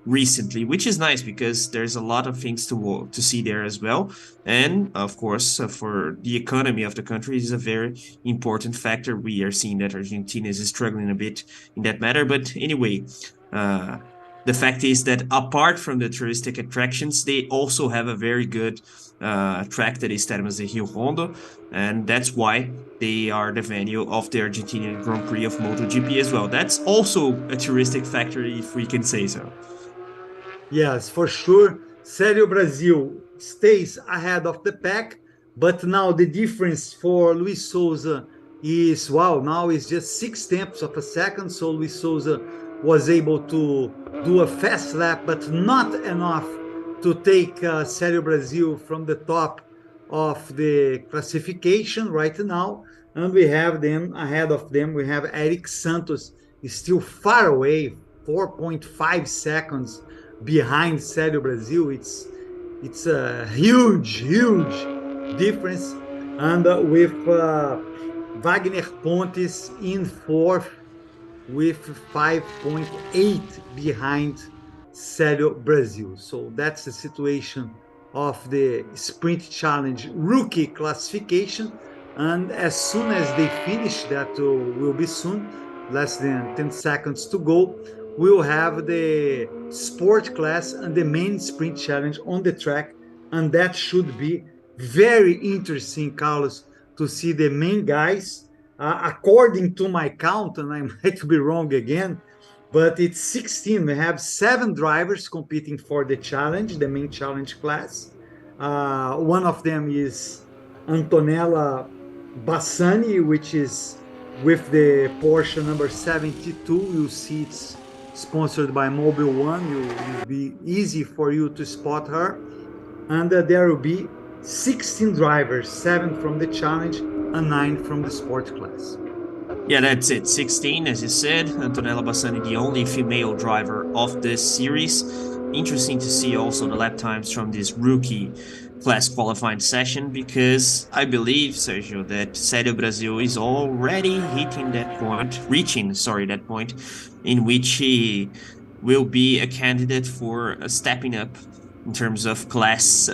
recently, which is nice because there's a lot of things to see there as well. And of course, for the economy of the country is a very important factor. We are seeing that Argentina is struggling a bit in that matter. But anyway, the fact is that apart from the touristic attractions, they also have a very good track that is Termas de Río Hondo, and that's why they are the venue of the Argentinian Grand Prix of MotoGP as well. That's also a touristic factor, if we can say so. Yes, for sure. Sério Brasil stays ahead of the pack, but now the difference for Luis Souza is, wow, now it's just 6/10 of a second. So Luis Souza was able to do a fast lap, but not enough to take Sério Brasil from the top of the classification right now. And we have them ahead of them. We have Eric Santos is still far away, 4.5 seconds behind Sério Brasil. It's a huge difference. And with Wagner Pontes in fourth, with 5.8 behind Sério Brasil. So that's the situation of the Sprint Challenge rookie classification. And as soon as they finish, that will be soon, less than 10 seconds to go, we'll have the sport class and the main Sprint Challenge on the track. And that should be very interesting, Carlos, to see the main guys. According to my count, and I might be wrong again, but it's 16. We have 7 drivers competing for the challenge, the main challenge class. One of them is Antonella Bassani, which is with the Porsche number 72. You'll see it's sponsored by Mobile One. It will be easy for you to spot her. And there will be 16 drivers, 7 from the challenge and 9 from the sport class. Yeah, that's it. 16, as you said. Antonella Bassani, the only female driver of this series. Interesting to see also the lap times from this rookie class qualifying session, because I believe, Sergio, that Cério Brasil is already reaching that point in which he will be a candidate for stepping up in terms of class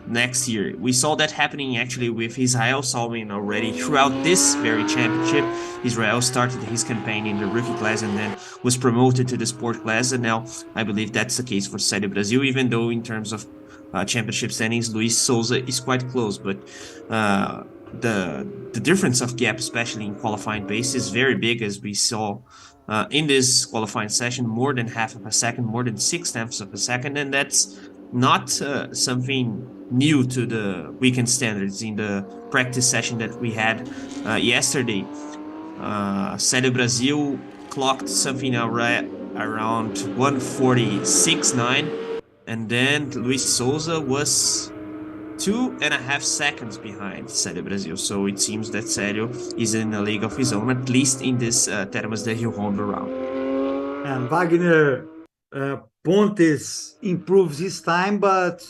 next year. We saw that happening actually with Israel Salmin already throughout this very championship. Israel started his campaign in the rookie class and then was promoted to the sport class, and now I believe that's the case for Cério Brasil, even though in terms of championship standings, Luis Souza is quite close, but the difference of gap, especially in qualifying pace, is very big, as we saw in this qualifying session, more than half of a second, more than 6/10 of a second, and that's not something new to the weekend standards. In the practice session that we had yesterday, Cério Brasil clocked something around 1:46.9, and then Luis Souza was 2.5 seconds behind Cério Brasil. So it seems that Cério is in a league of his own, at least in this Termas de Río Hondo round. And Wagner Pontes improves his time, but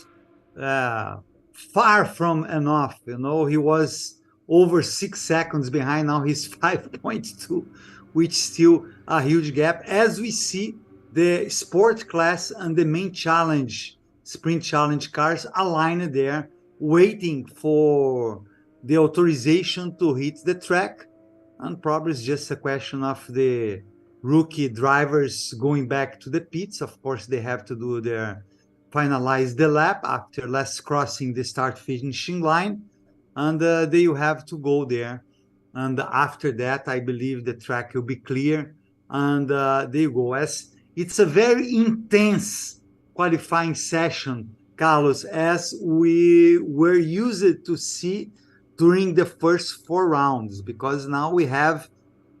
far from enough. You know, he was over 6 seconds behind. Now he's 5.2, which still a huge gap. As we see the sport class and the main challenge, sprint challenge cars aligned there, waiting for the authorization to hit the track. And probably it's just a question of the rookie drivers going back to the pits. Of course, they have to do finalize the lap after last crossing the start finishing line, and they will have to go there. And after that, I believe the track will be clear, and they go. As it's a very intense qualifying session, Carlos, as we were used to see during the first 4 rounds, because now we have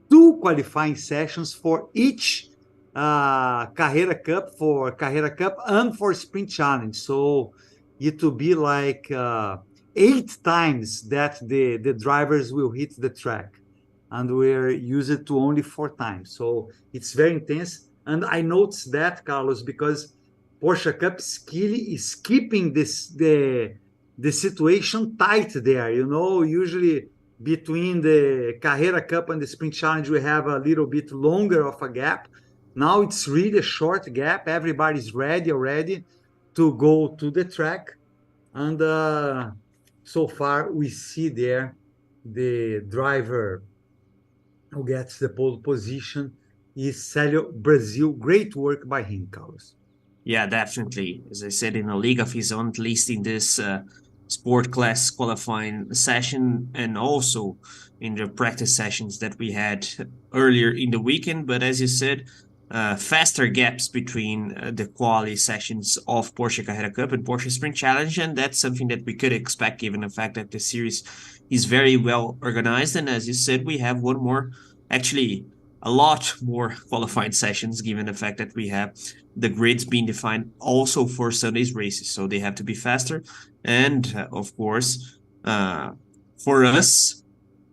2 qualifying sessions for each Carrera Cup, and for Sprint Challenge. So it will be like 8 times that the drivers will hit the track, and we're used to only 4 times. So it's very intense. And I noticed that, Carlos, because Porsche Cup is keeping the situation tight there. You know, usually between the Carrera Cup and the Sprint Challenge, we have a little bit longer of a gap. Now it's really a short gap. Everybody's ready already to go to the track. And so far, we see there the driver who gets the pole position is Cério Brasil. Great work by him, Carlos. Yeah, definitely. As I said, in a league of his own, at least in this sport class qualifying session, and also in the practice sessions that we had earlier in the weekend. But as you said, faster gaps between the quali sessions of Porsche Carrera Cup and Porsche Sprint Challenge, and that's something that we could expect given the fact that the series is very well organized. And as you said, we have one more, actually a lot more qualifying sessions, given the fact that we have the grids being defined also for Sunday's races, so they have to be faster. And of course, for us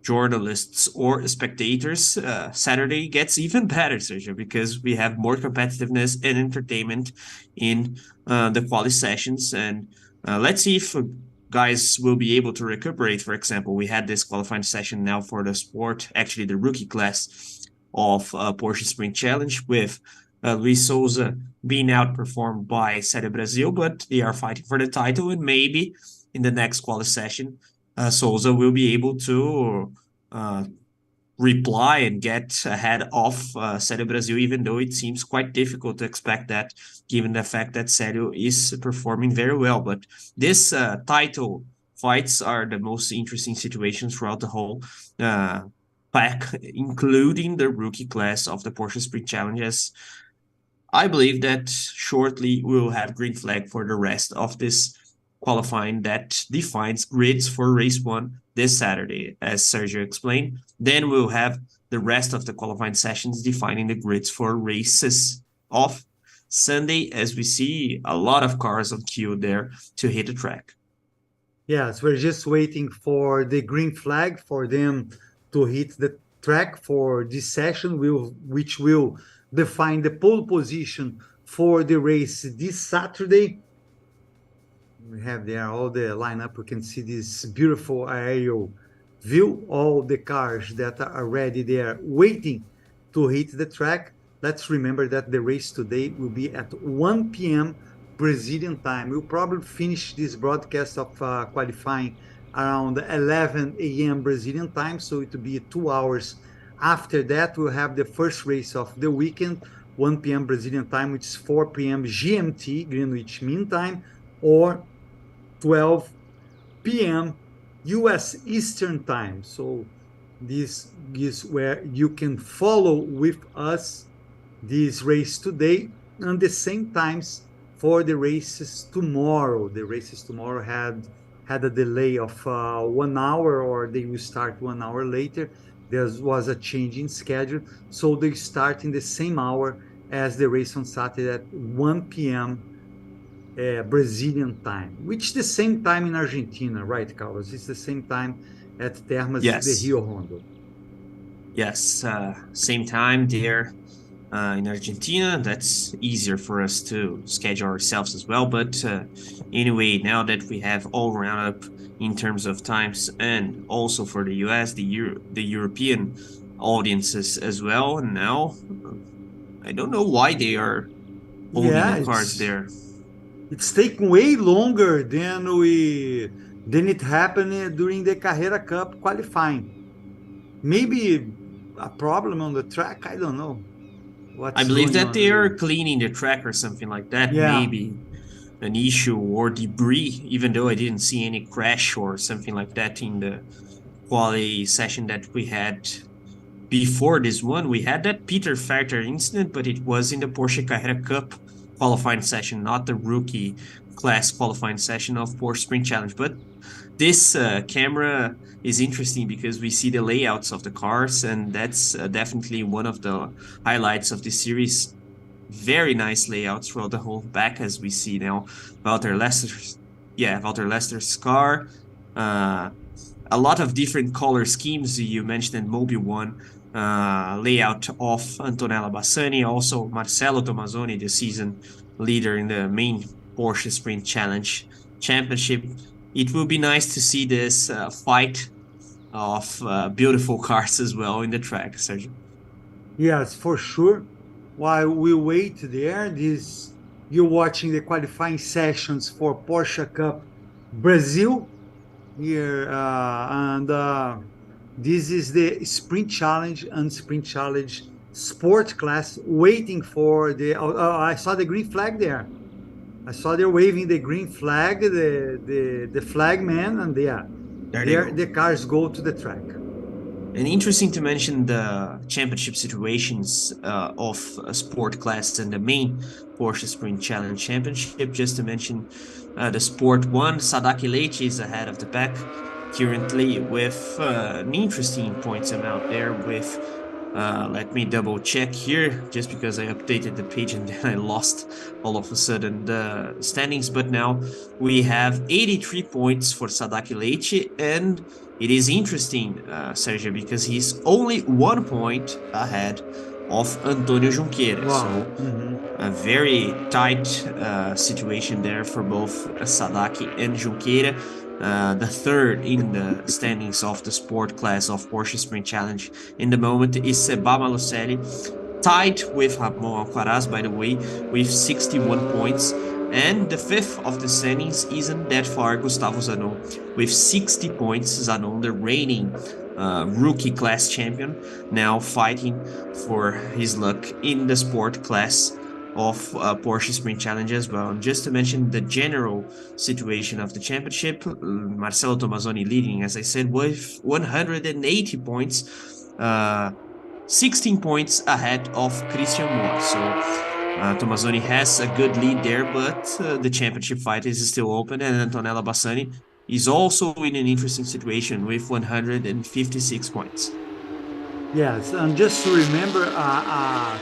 journalists or spectators, Saturday gets even better, Sergio, because we have more competitiveness and entertainment in the quali sessions. And let's see if guys will be able to recuperate. For example, we had this qualifying session now for the the rookie class of Porsche Sprint Challenge, with Luis Souza being outperformed by Cério Brasil, but they are fighting for the title, and maybe in the next quali session, Souza will be able to reply and get ahead of Cério Brasil, even though it seems quite difficult to expect that, given the fact that Cério is performing very well. But this title fights are the most interesting situations throughout the whole pack, including the rookie class of the Porsche Sprint Challenges. I believe that shortly we will have green flag for the rest of this qualifying that defines grids for race 1 this Saturday, as Sergio explained. Then we'll have the rest of the qualifying sessions defining the grids for races of Sunday, as we see a lot of cars on queue there to hit the track. Yes, we're just waiting for the green flag for them to hit track for this session, which will define the pole position for the race this Saturday. We have there all the lineup. We can see this beautiful aerial view, all the cars that are already there waiting to hit the track. Let's remember that the race today will be at 1 p.m. Brazilian time. We'll probably finish this broadcast of qualifying around 11 a.m. Brazilian time, so it will be 2 hours after that. We'll have the first race of the weekend, 1 p.m. Brazilian time, which is 4 p.m. GMT, Greenwich Mean Time, or 12 p.m. U.S. Eastern Time. So this is where you can follow with us this race today, and the same times for the races tomorrow. The races tomorrow had a delay of 1 hour, or they will start 1 hour later. There was a change in schedule, so they start in the same hour as the race on Saturday at 1 p.m. Brazilian time, which is the same time in Argentina, right, Carlos? It's the same time at Termas de Río Hondo. Yes, same time there in Argentina. That's easier for us to schedule ourselves as well. But anyway, now that we have all round up in terms of times, and also for the US, the European audiences as well, and now I don't know why they are holding the cars there. It's taking way longer than it happened during the Carrera Cup qualifying. Maybe a problem on the track, I don't know. I believe that they are cleaning the track or something like that. Yeah. Maybe an issue or debris, even though I didn't see any crash or something like that in the quali session that we had before this one. We had that Peter Factor incident, but it was in the Porsche Carrera Cup qualifying session, not the rookie class qualifying session of Porsche Sprint Challenge. But this camera is interesting because we see the layouts of the cars, and that's definitely one of the highlights of this series. Very nice layouts throughout the whole back, as we see now. Walter Lester's car. A lot of different color schemes. You mentioned Mobile 1. Layout of Antonella Bassani, also Marcelo Tomazzoni, the season leader in the main Porsche Sprint Challenge Championship. It will be nice to see this fight of beautiful cars as well in the track, Sergio. Yes, for sure. While we wait there, you're watching the qualifying sessions for Porsche Cup Brasil here, and this is the Sprint Challenge and Sprint Challenge Sport class waiting for the... I saw the green flag there. I saw they're waving the green flag, the flag man, and the cars go to the track. And interesting to mention the championship situations of a sport class and the main Porsche Sprint Challenge Championship. Just to mention the Sport 1, Sadaki Leite is ahead of the pack currently with an interesting points amount there with, let me double check here, just because I updated the page and then I lost all of a sudden the standings. But now we have 83 points for Sadaki Leite, and it is interesting, Sergio, because he's only 1 point ahead of Antonio Junqueira. Wow. So a very tight situation there for both Sadaki and Junqueira. The third in the standings of the sport class of Porsche Sprint Challenge in the moment is Seba Malucelli, tied with Ramon Alcaraz, by the way, with 61 points. And the fifth of the standings isn't that far, Gustavo Zanon, with 60 points. Zanon, the reigning rookie class champion, now fighting for his luck in the sport class of Porsche Sprint Challenge as well. And just to mention the general situation of the championship, Marcelo Tomazzoni leading, as I said, with 180 points, 16 points ahead of Christian Moore. So Tomazzoni has a good lead there, but the championship fight is still open, and Antonella Bassani is also in an interesting situation with 156 points. Yes, and just to remember,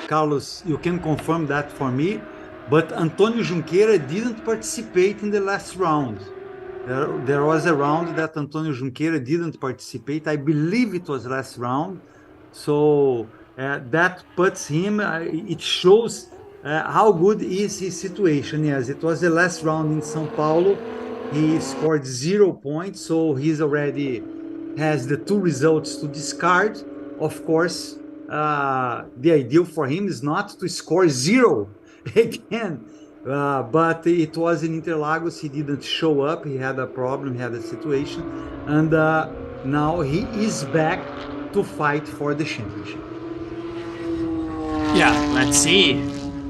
Carlos, you can confirm that for me, but Antonio Junqueira didn't participate in the last round. There was a round that Antonio Junqueira didn't participate. I believe it was last round. So that puts him, it shows how good is his situation. Yes, it was the last round in São Paulo. He scored 0 points, so he's already has the 2 results to discard. Of course, the ideal for him is not to score 0 again. But it was in Interlagos. He didn't show up. He had a problem. He had a situation. And now he is back to fight for the championship. Yeah, let's see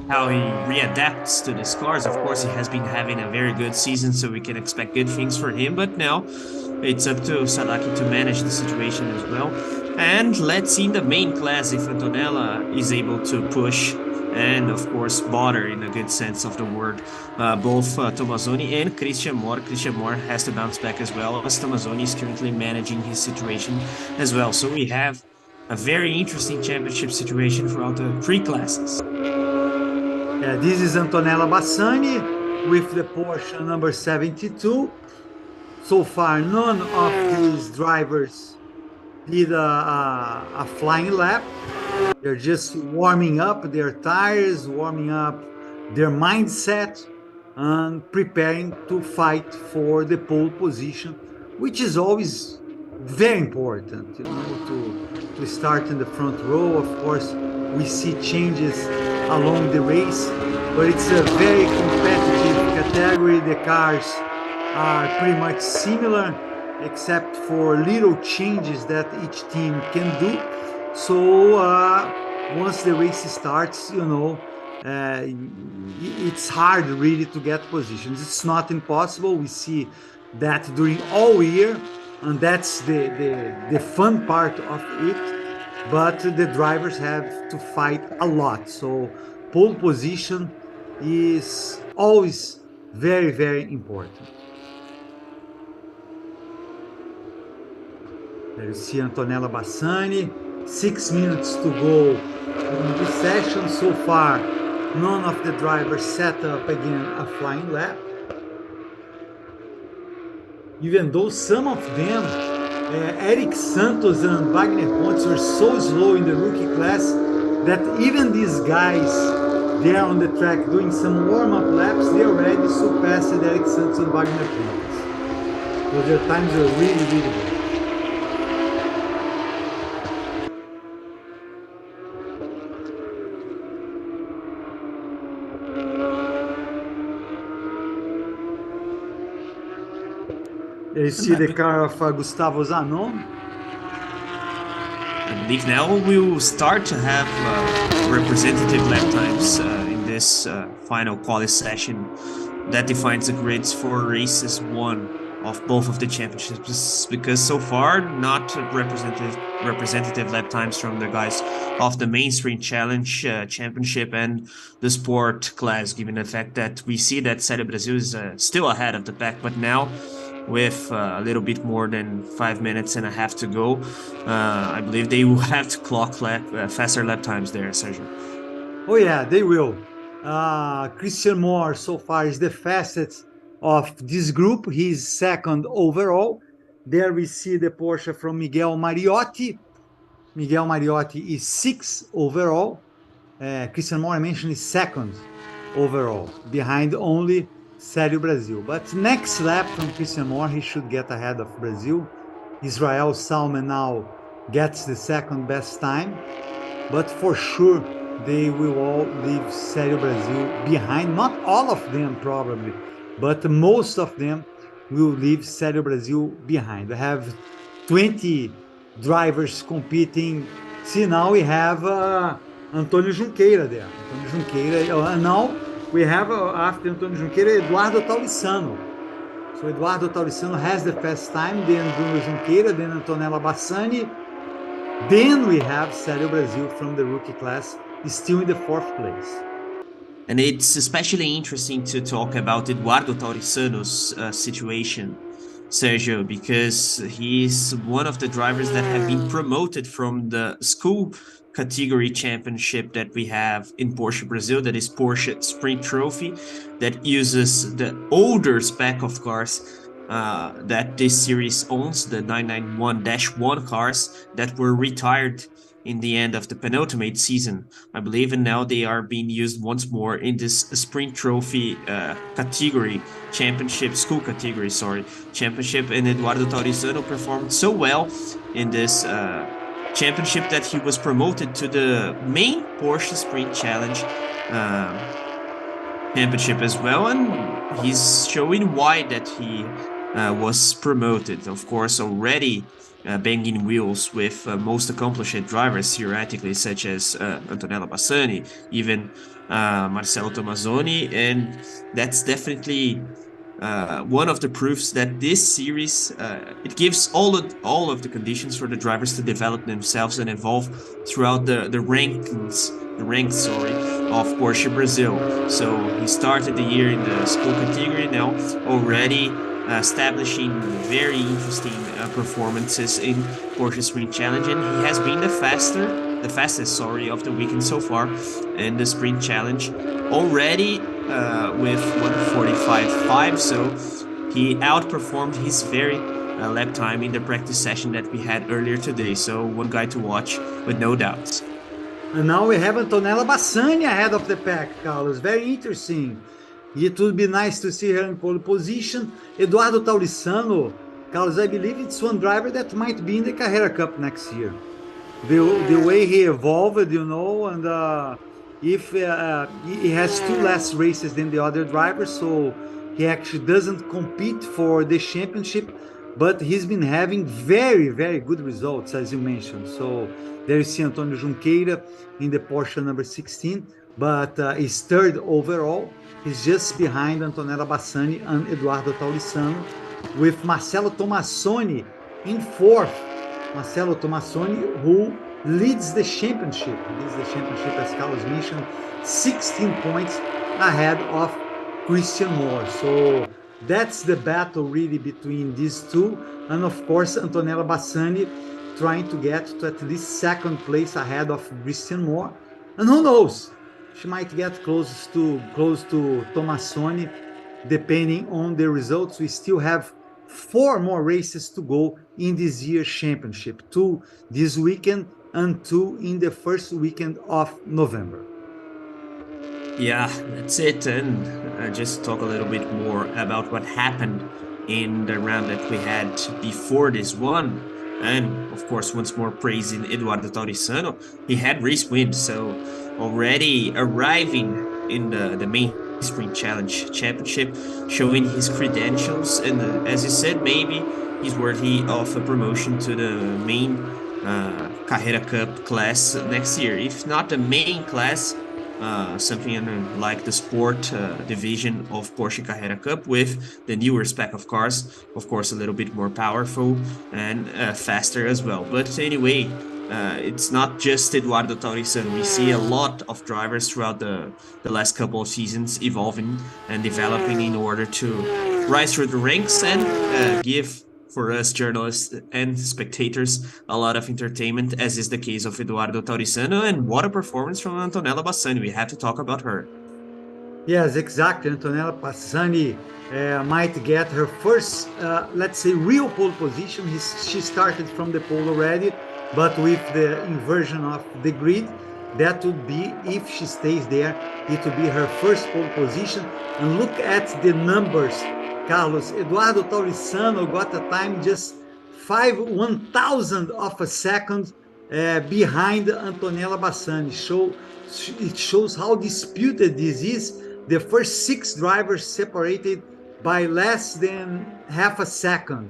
how he readapts to these cars. Of course, he has been having a very good season, so we can expect good things for him. But now it's up to Sadaki to manage the situation as well. And let's see in the main class if Antonella is able to push and, of course, bother in a good sense of the word both Tomazoni and Christian Moore. Christian Moore has to bounce back as well, as Tomazoni is currently managing his situation as well. So we have a very interesting championship situation throughout the 3 classes. Yeah, this is Antonella Bassani with the Porsche number 72. So far, none of these drivers did a flying lap. They're just warming up their tires, warming up their mindset, and preparing to fight for the pole position, which is always very important, you know, to start in the front row. Of course, we see changes along the race, but it's a very competitive category. The cars are pretty much similar, except for little changes that each team can do. So once the race starts, you know, it's hard really to get positions. It's not impossible. We see that during all year, and that's the fun part of it. But the drivers have to fight a lot. So pole position is always very, very important. There you see Antonella Bassani, 6 minutes to go in this session. So far, none of the drivers set up again a flying lap. Even though some of them, Eric Santos and Wagner Pontes, were so slow in the rookie class that even these guys, they are on the track doing some warm-up laps, they already surpassed Eric Santos and Wagner Pontes. So their times are really, really good. You see the car of Gustavo Zanon. I believe now we will start to have representative lap times in this final quali session that defines the grids for races 1 of both of the championships, because so far not representative lap times from the guys of the mainstream challenge championship and the sport class, given the fact that we see that Série Brasil is still ahead of the pack, but now with a little bit more than 5 minutes and a half to go, I believe they will have to clock faster lap times there, Sergio. Oh yeah, they will. Christian Moore so far is the fastest of this group. He's 2nd overall. There we see the Porsche from Miguel Mariotti. Miguel Mariotti is 6th overall. Christian Moore, I mentioned, is 2nd overall, behind only Série Brasil. But next lap from Christian Moore, he should get ahead of Brazil. Israel Salman now gets the 2nd best time, but for sure they will all leave Série Brasil behind. Not all of them probably, but most of them will leave Série Brasil behind. We have 20 drivers competing. See, now we have Antônio Junqueira there. Antônio Junqueira, now we have, after Antônio Junqueira, Eduardo Taurissano. So Eduardo Taurissano has the fast time, then Bruno Junqueira, then Antonella Bassani. Then we have Série Brasil from the rookie class, still in the 4th place. And it's especially interesting to talk about Eduardo Taurissano's situation, Sergio, because he's one of the drivers that have been promoted from the school category championship that we have in Porsche Brazil, that is Porsche Sprint Trophy, that uses the older spec of cars that this series owns, the 991-1 cars that were retired in the end of the penultimate season, I believe, and now they are being used once more in this sprint trophy category championship, school category, sorry, championship, and Eduardo Taurizano performed so well in this championship that he was promoted to the main Porsche Sprint Challenge championship as well, and he's showing why that he was promoted. Of course, already banging wheels with most accomplished drivers theoretically, such as Antonella Bassani, even Marcelo Tomazzoni, and that's definitely one of the proofs that this series it gives all of the conditions for the drivers to develop themselves and evolve throughout the ranks of Porsche Brazil. So he started the year in the school category, now already establishing very interesting performances in Porsche Sprint Challenge, and he has been the fastest of the weekend so far in the Sprint Challenge already with 1:45.5, so he outperformed his very lap time in the practice session that we had earlier today. So one guy to watch with no doubts. And now we have Antonella Bassani ahead of the pack, Carlos. Very interesting. It would be nice to see her in pole position. Eduardo Taurizano, Carlos, I believe it's one driver that might be in the Carrera Cup next year. The way he evolved, you know, and if he has 2 less races than the other drivers, so he actually doesn't compete for the championship, but he's been having very, very good results, as you mentioned. So there you see Antonio Junqueira in the Porsche number 16, but he's third overall. He's just behind Antonella Bassani and Eduardo Taurizano, with Marcelo Tomassoni in fourth. Marcelo Tomassoni, who leads the championship. As Carlos mentioned, 16 points ahead of Christian Moore. So that's the battle really between these two. And of course, Antonella Bassani trying to get to at least second place ahead of Christian Moore. And who knows? She might get close to Tomassoni, depending on the results. We still have 4 more races to go in this year's championship, 2 this weekend and 2 in the first weekend of November. Yeah, that's it. And just talk a little bit more about what happened in the round that we had before this one. And of course, once more praising Eduardo Taurizano, he had race win, so already arriving in the main Sprint Challenge Championship, showing his credentials, and as you said, maybe he's worthy of a promotion to the main Carrera Cup class next year. If not the main class, something like the sport division of Porsche Carrera Cup with the newer spec of cars, of course a little bit more powerful and faster as well. But anyway, it's not just Eduardo Taurizano. We see a lot of drivers throughout the last couple of seasons evolving and developing in order to rise through the ranks and give for us journalists and spectators a lot of entertainment, as is the case of Eduardo Taurizano. And what a performance from Antonella Bassani. We have to talk about her. Yes, exactly. Antonella Bassani might get her first, let's say, real pole position. She started from the pole already, but with the inversion of the grid, that would be, if she stays there, it would be her first pole position. And look at the numbers, Carlos. Eduardo Taurizano got a time just 1,000 of a second behind Antonella Bassani. It shows how disputed this is. The first 6 drivers separated by less than half a second.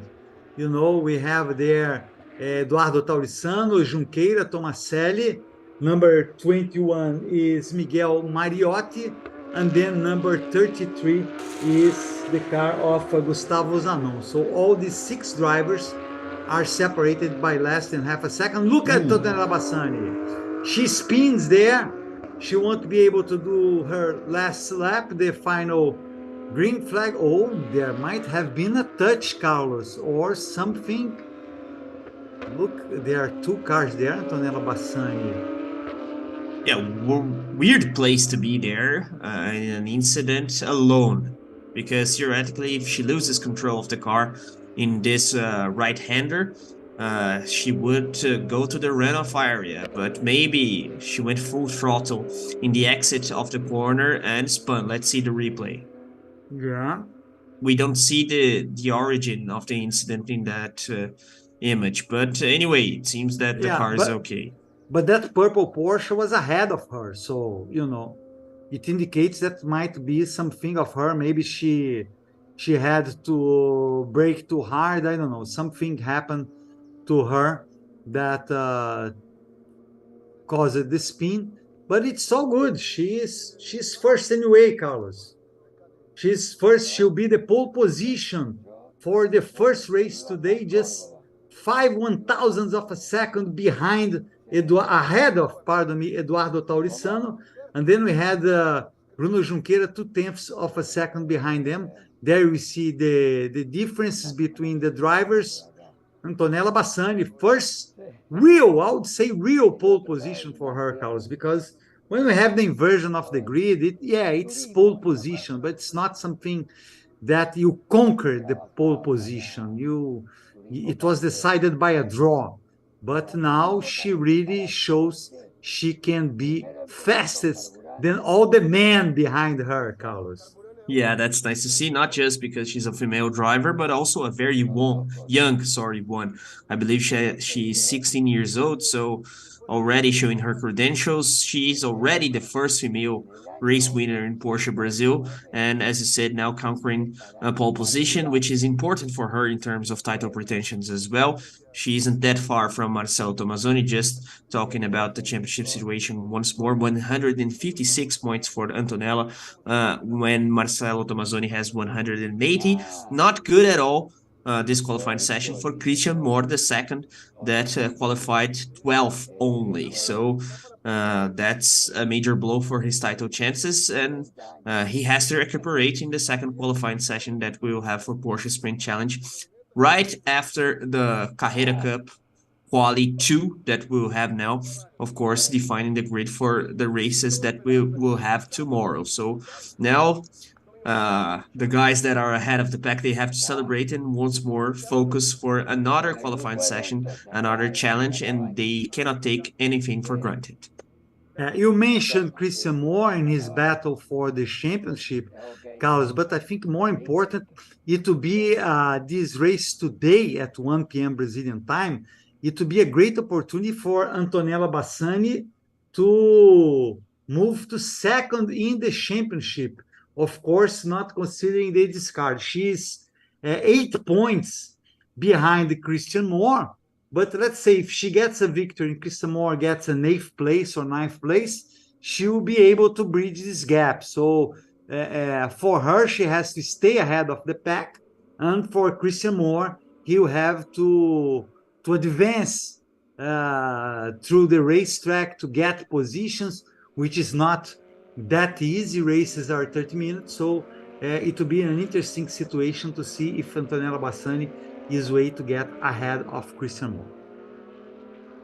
You know, we have there Eduardo Taurizano, Junqueira, Tomaselli. Number 21 is Miguel Mariotti. And then number 33 is the car of Gustavo Zanon. So all these 6 drivers are separated by less than half a second. Look at Antonella Bassani. She spins there. She won't be able to do her last lap, the final green flag. Oh, there might have been a touch, Carlos, or something. Look, there are 2 cars there, Antonella Bassani. Yeah, weird place to be there in an incident alone, because theoretically, if she loses control of the car in this right-hander, she would go to the runoff area, but maybe she went full throttle in the exit of the corner and spun. Let's see the replay. Yeah. We don't see the origin of the incident in that image, but anyway, it seems that the car is okay. But that purple Porsche was ahead of her, so you know, it indicates that might be something of her. Maybe she had to brake too hard. I don't know. Something happened to her that caused the spin. But it's so good. She's first anyway, Carlos. She's first. She'll be the pole position for the first race today, just 5/1000ths of a second behind ahead of, pardon me, Eduardo Taurisano. And then we had Bruno Junqueira 0.2 of a second behind them. There we see the differences between the drivers. Antonella Bassani, first real, I would say real pole position for her, Carlos, because when we have the inversion of the grid, it's pole position, but it's not something that you conquer the pole position. It was decided by a draw, but now she really shows she can be fastest than all the men behind her, Carlos. Yeah, that's nice to see, not just because she's a female driver, but also a very young one. I believe she's 16 years old, so already showing her credentials. She's already the first female race winner in Porsche Brazil, and as you said, now conquering a pole position, which is important for her in terms of title pretensions as well. She isn't that far from Marcelo Tomazoni. Just talking about the championship situation once more, 156 points for Antonella, when Marcelo Tomazoni has 180. Not good at all. This qualifying session for Christian Moore, the second, that qualified 12th only. So that's a major blow for his title chances, and he has to recuperate in the second qualifying session that we will have for Porsche Sprint Challenge, right after the Carrera Cup Quali 2 that we'll have now, of course, defining the grid for the races that we will have tomorrow. So now the guys that are ahead of the pack, they have to celebrate and once more focus for another qualifying session, another challenge, and they cannot take anything for granted. You mentioned Christian Moore in his battle for the championship, Carlos, but I think more important it will be this race today at 1 p.m. Brazilian time. It will be a great opportunity for Antonella Bassani to move to second in the championship. Of course, not considering the discard. She's 8 points behind Christian Moore. But let's say if she gets a victory and Christian Moore gets an 8th place or 9th place, she will be able to bridge this gap. So for her, she has to stay ahead of the pack. And for Christian Moore, he'll have to advance through the racetrack to get positions, which is not that easy. Races are 30 minutes. So it will be an interesting situation to see if Antonella Bassani is way to get ahead of Christian Moore.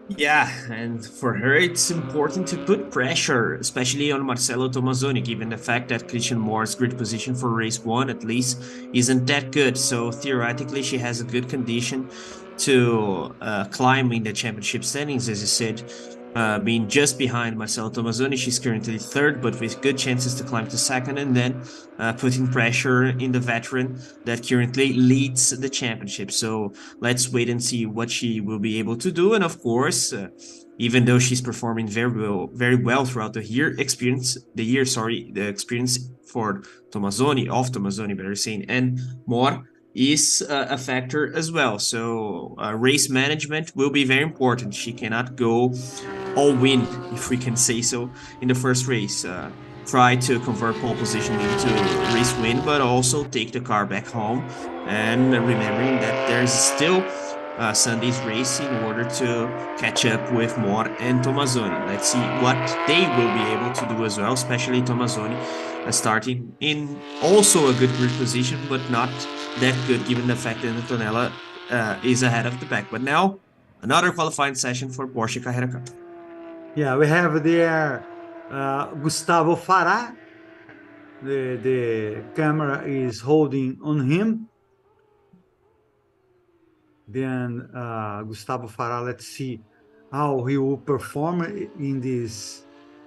Yeah, and for her, it's important to put pressure, especially on Marcelo Tomazoni, given the fact that Christian Moore's grid position for race 1, at least, isn't that good. So theoretically, she has a good condition to climb in the championship standings, as you said. Being just behind Marcelo Tomazoni, she's currently 3rd, but with good chances to climb to 2nd, and then putting pressure in the veteran that currently leads the championship. So let's wait and see what she will be able to do. And of course, even though she's performing very well throughout the experience for Tomazoni, better saying, and more, is a factor as well. So race management will be very important. She cannot go all win, if we can say so, in the first race. Try to convert pole position into race win, but also take the car back home. And remembering that there's still Sunday's race in order to catch up with Moore and Tomazoni. Let's see what they will be able to do as well, especially Tomazoni starting in also a good grid position, but not that good given the fact that Antonella is ahead of the pack. But now, another qualifying session for Porsche Carrera Cup. Yeah, we have there Gustavo Farah. The camera is holding on him. then Gustavo Farah, let's see how he will perform in this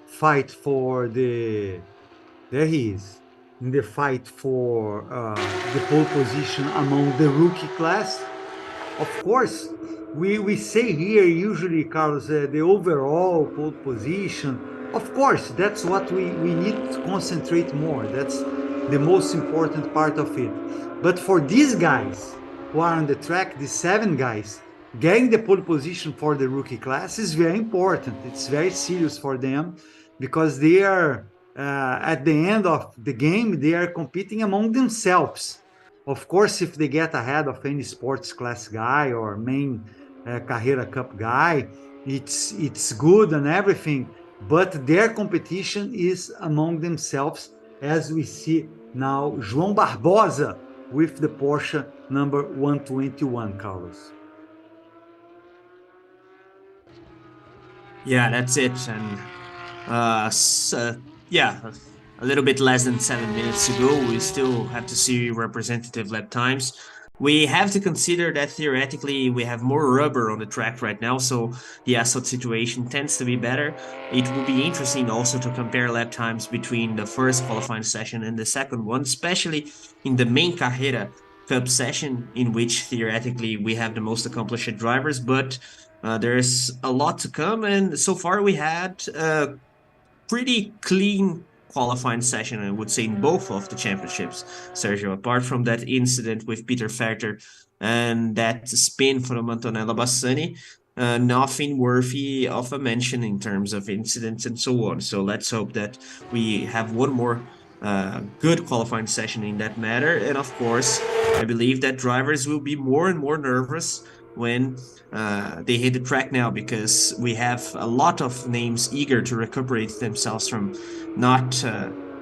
fight for the, there he is, in the fight for the pole position among the rookie class. Of course, we say here usually, Carlos, the overall pole position. Of course, that's what we need to concentrate more. That's the most important part of it. But for these guys who are on the track, the 7 guys, getting the pole position for the rookie class is very important. It's very serious for them because they are, at the end of the game, they are competing among themselves. Of course, if they get ahead of any sports class guy or main Carrera Cup guy, it's good and everything, but their competition is among themselves, as we see now João Barbosa with the Porsche number 121, Carlos. Yeah, that's it. And yeah, a little bit less than 7 minutes to go. We still have to see representative lap times. We have to consider that theoretically we have more rubber on the track right now, so the asphalt situation tends to be better. It will be interesting also to compare lap times between the first qualifying session and the second one, especially in the main Carrera Cup session, in which theoretically we have the most accomplished drivers, but there's a lot to come, and so far we had a pretty clean qualifying session, I would say, in both of the championships, Sergio, apart from that incident with Peter Factor and that spin from Antonella Bassani. Nothing worthy of a mention in terms of incidents and so on. So let's hope that we have one more good qualifying session in that matter. And of course, I believe that drivers will be more and more nervous when they hit the track now, because we have a lot of names eager to recuperate themselves from not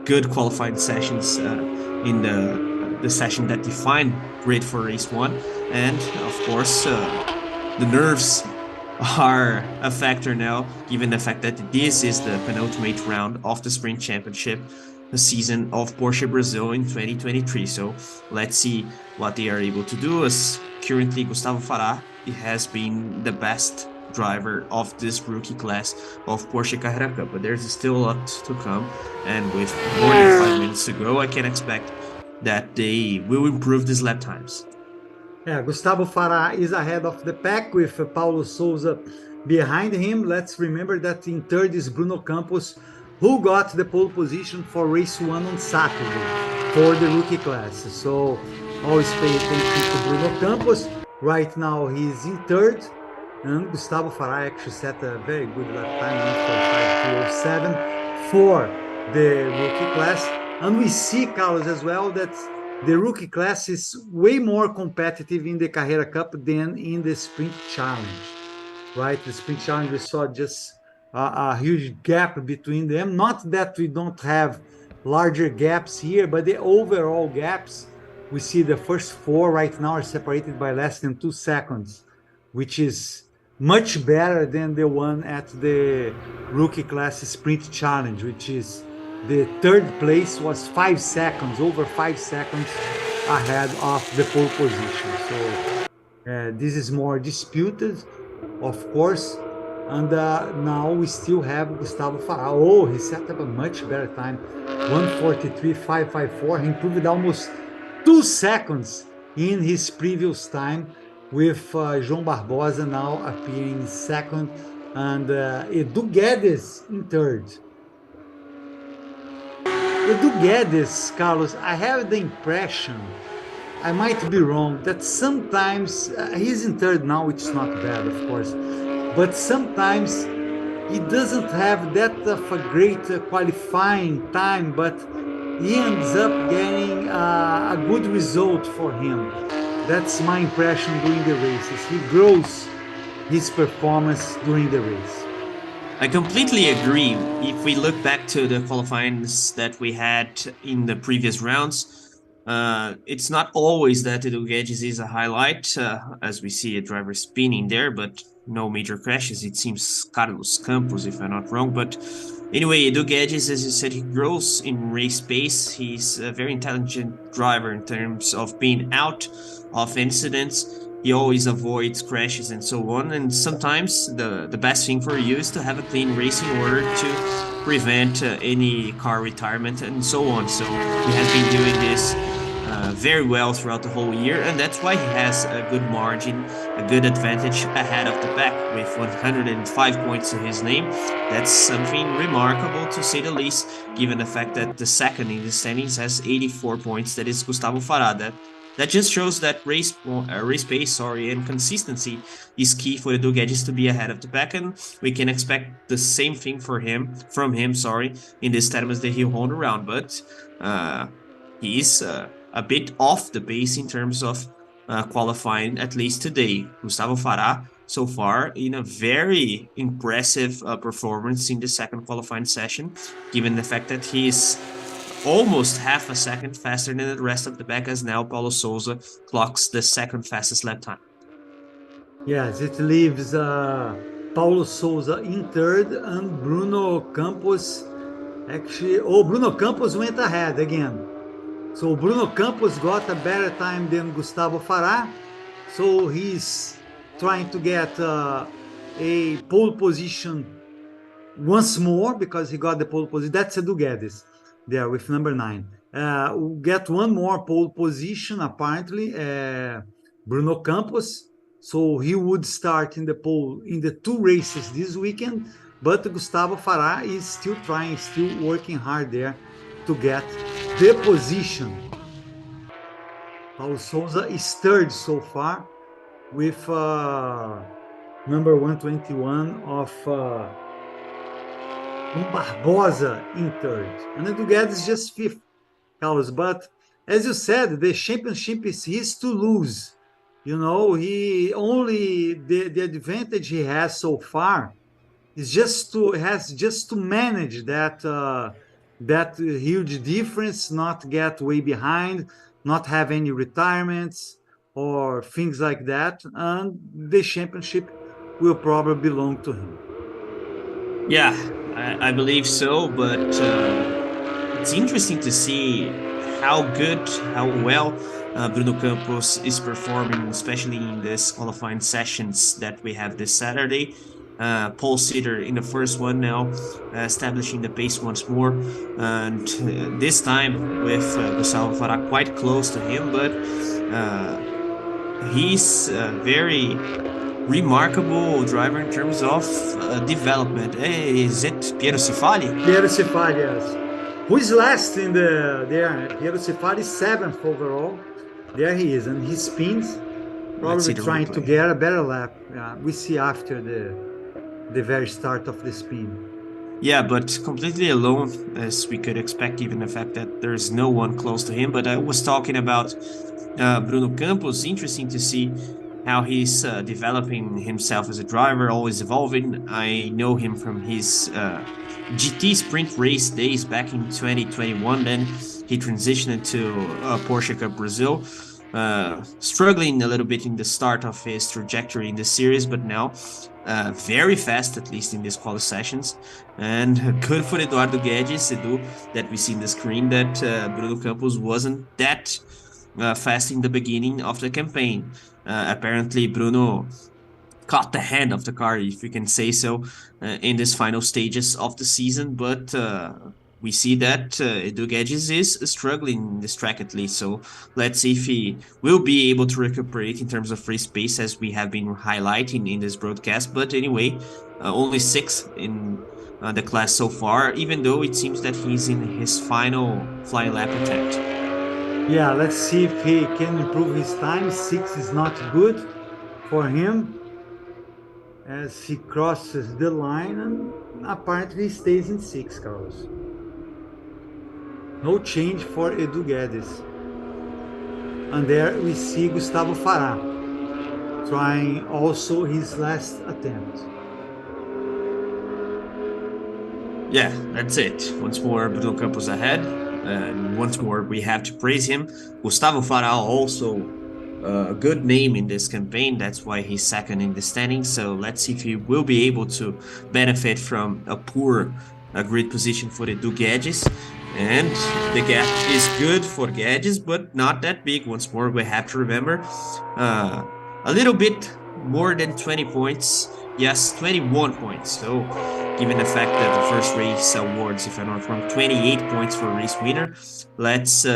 good qualifying sessions in the session that defined grid for race 1. And of course, the nerves are a factor now, given the fact that this is the penultimate round of the Sprint Championship, the season of Porsche Brazil in 2023. So let's see what they are able to do, as currently Gustavo Farah has been the best driver of this rookie class of Porsche Carrera Cup, but there's still a lot to come, and with more than 5 minutes to go, I can expect that they will improve these lap times. Yeah, Gustavo Farah is ahead of the pack with Paulo Souza behind him. Let's remember that in third is Bruno Campos, who got the pole position for race 1 on Saturday for the rookie class. So always pay attention to Bruno Campos. Right now he's in third, and Gustavo Farah actually set a very good lap time, 1:45.207 for the rookie class. And we see, Carlos, as well, that the rookie class is way more competitive in the Carrera Cup than in the Sprint Challenge, right? The Sprint Challenge, we saw just a huge gap between them. Not that we don't have larger gaps here, but the overall gaps, we see the first 4 right now are separated by less than 2 seconds, which is much better than the one at the rookie class Sprint Challenge, which is the third place was 5 seconds, over 5 seconds ahead of the pole position. So this is more disputed, of course. And now we still have Gustavo Farah. Oh, he set up a much better time, 1:43.554. He improved almost 2 seconds in his previous time, with João Barbosa now appearing in second and Edu Guedes in third. Edu Guedes, Carlos, I have the impression, I might be wrong, that sometimes he's in third now, which is not bad, of course, but sometimes he doesn't have that of a great qualifying time, but he ends up getting a good result for him. That's my impression during the races. He grows his performance during the race. I completely agree. If we look back to the qualifyings that we had in the previous rounds, it's not always that Edu Guedes is a highlight, as we see a driver spinning there, but no major crashes. It seems Carlos Campos, if I'm not wrong. But anyway, Edu Guedes, as you said, he grows in race pace. He's a very intelligent driver in terms of being out of incidents. he always avoids crashes and so on. And sometimes the best thing for you is to have a clean race in order to prevent any car retirement and so on. So he has been doing this very well throughout the whole year, and that's why he has a good margin, a good advantage ahead of the pack with 105 points to his name. That's something remarkable to say the least, given the fact that the second in the standings has 84 points, that is Gustavo Farah. That just shows that race pace, and consistency is key for Edu Guedes to be ahead of the pack, and we can expect the same thing from him, in this Termas de Río Hondo round. But he is a bit off the pace in terms of qualifying, at least today. Gustavo Farah, so far, in a very impressive performance in the second qualifying session, given the fact that he is almost half a second faster than the rest of the pack, as now Paulo Souza clocks the second fastest lap time. Yes, it leaves Paulo Souza in third and Bruno Campos. Actually, Bruno Campos went ahead again. So Bruno Campos got a better time than Gustavo Farah. So he's trying to get a pole position once more because he got the pole position. That's Edu Guedes there with number 9. We'll get one more pole position, apparently, Bruno Campos. So he would start in the pole in the 2 races this weekend, but Gustavo Farah is still trying, still working hard there to get the position. Paulo Souza is third so far with number 121 of Barbosa in third. And Edu Guedes is just fifth, Carlos. But as you said, the championship is his to lose. You know, he only the advantage he has so far is just to manage that huge difference, not get way behind, not have any retirements or things like that, and the championship will probably belong to him. Yeah, I believe so, but it's interesting to see how well Bruno Campos is performing, especially in this qualifying sessions that we have this Saturday. Pole sitter in the first one now, establishing the pace once more, and this time with Gustavo Farah quite close to him, but he's very remarkable driver in terms of development. Hey, is it Piero Cifali? Piero Cifali, yes. Who is last in there? Piero Cifali is 7th overall. There he is, and he spins, probably trying to get a better lap. We see after the very start of the spin. Yeah, but completely alone, as we could expect, given the fact that there's no one close to him. But I was talking about Bruno Campos. Interesting to see how he's developing himself as a driver, always evolving. I know him from his GT sprint race days back in 2021. Then he transitioned to Porsche Cup Brasil, struggling a little bit in the start of his trajectory in the series, but now very fast, at least in these quali sessions. And good for Eduardo Guedes, Edu, that we see in the screen, that Bruno Campos wasn't that fast in the beginning of the campaign. Apparently Bruno caught the hand of the car, if you can say so, in these final stages of the season, but we see that Edu Guedes is struggling in this track at least, so let's see if he will be able to recuperate in terms of race pace, as we have been highlighting in this broadcast. But anyway, only 6th in the class so far, even though it seems that he's in his final flying lap attempt. Yeah, let's see if he can improve his time. 6 is not good for him as he crosses the line, and apparently he stays in 6, Carlos. No change for Edu Guedes. And there we see Gustavo Farah trying also his last attempt. Yeah, that's it. Once more, Bruno Campos ahead. And once more, we have to praise him. Gustavo Farah also a good name in this campaign. That's why he's second in the standings. So let's see if he will be able to benefit from a poor grid position for Edu Guedes. And the gap is good for Guedes, but not that big. Once more, we have to remember a little bit more than 20 points. Yes, 21 points. So, given the fact that the first race awards, if I'm not wrong, 28 points for race winner, let's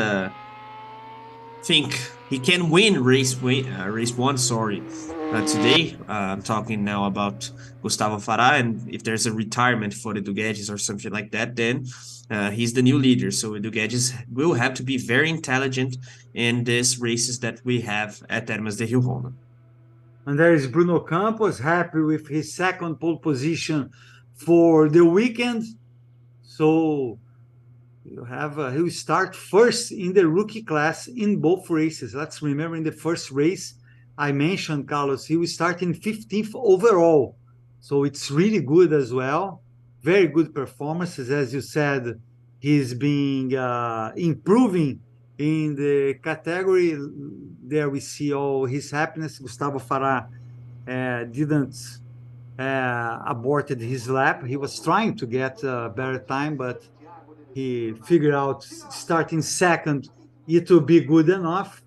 think he can win race one. Sorry, today I'm talking now about Gustavo Farah, and if there's a retirement for the Duguedes or something like that, then he's the new leader. So Duguedes will have to be very intelligent in these races that we have at Termas de Río Hondo. And there is Bruno Campos, happy with his second pole position for the weekend. So you have he'll start first in the rookie class in both races. Let's remember, in the first race I mentioned, Carlos, he will start in 15th overall. So it's really good as well. Very good performances. As you said, he's been improving in the category. There we see all his happiness. Gustavo Farah didn't aborted his lap. He was trying to get a better time, but he figured out starting second, it will be good enough.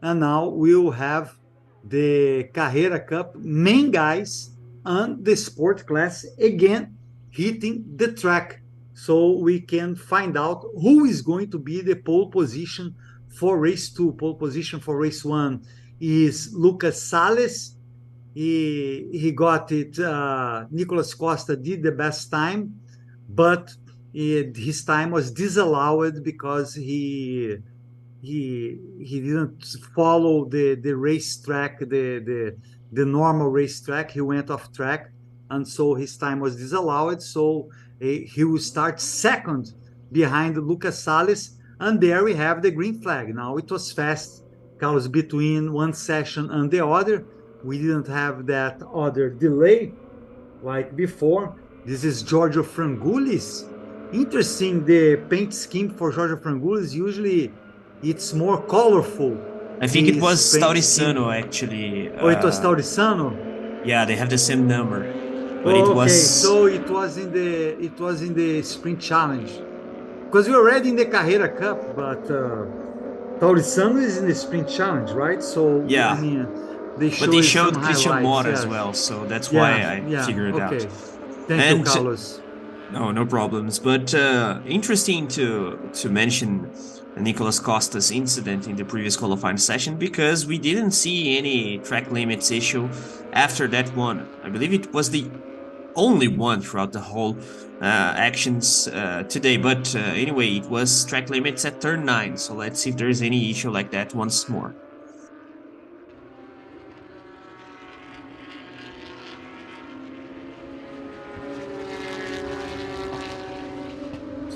And now we'll have the Carrera Cup main guys and the sport class again hitting the track, so we can find out who is going to be the pole position for race 2. Pole position for race 1 is Lucas Salles. He got it. Nicolas Costa did the best time, but his time was disallowed because he didn't follow the racetrack, the normal racetrack. He went off track, and so his time was disallowed. So he will start second behind Lucas Salles, and there we have the green flag. Now it was fast, Carlos, between one session and the other. We didn't have that other delay like before. This is Giorgio Frangoulis. Interesting, the paint scheme for Giorgio Frangoulis. Usually it's more colorful. I think it was Taurissano, actually. Oh, it was Taurissano? Yeah, they have the same number. But it was... so it was in the sprint challenge. Because we're already in the Carrera Cup, but Taurissano is in the sprint challenge, right? So yeah. I mean, they showed Christian Moore as well, so that's why I figured it out. Thank you, Carlos. No problems. But interesting to mention Nicolas Costa's incident in the previous qualifying session, because we didn't see any track limits issue after that one. I believe it was the only one throughout the whole actions today. But anyway, it was track limits at turn 9. So let's see if there's any issue like that once more.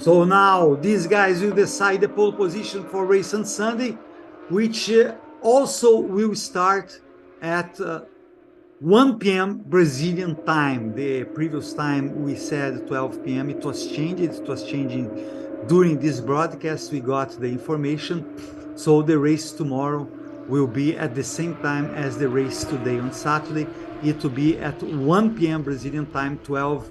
So now these guys will decide the pole position for race on Sunday, which also will start at 1 p.m. Brazilian time. The previous time we said 12 p.m. It was changed. It was changing during this broadcast. We got the information. So the race tomorrow will be at the same time as the race today on Saturday. It will be at 1 p.m. Brazilian time, 12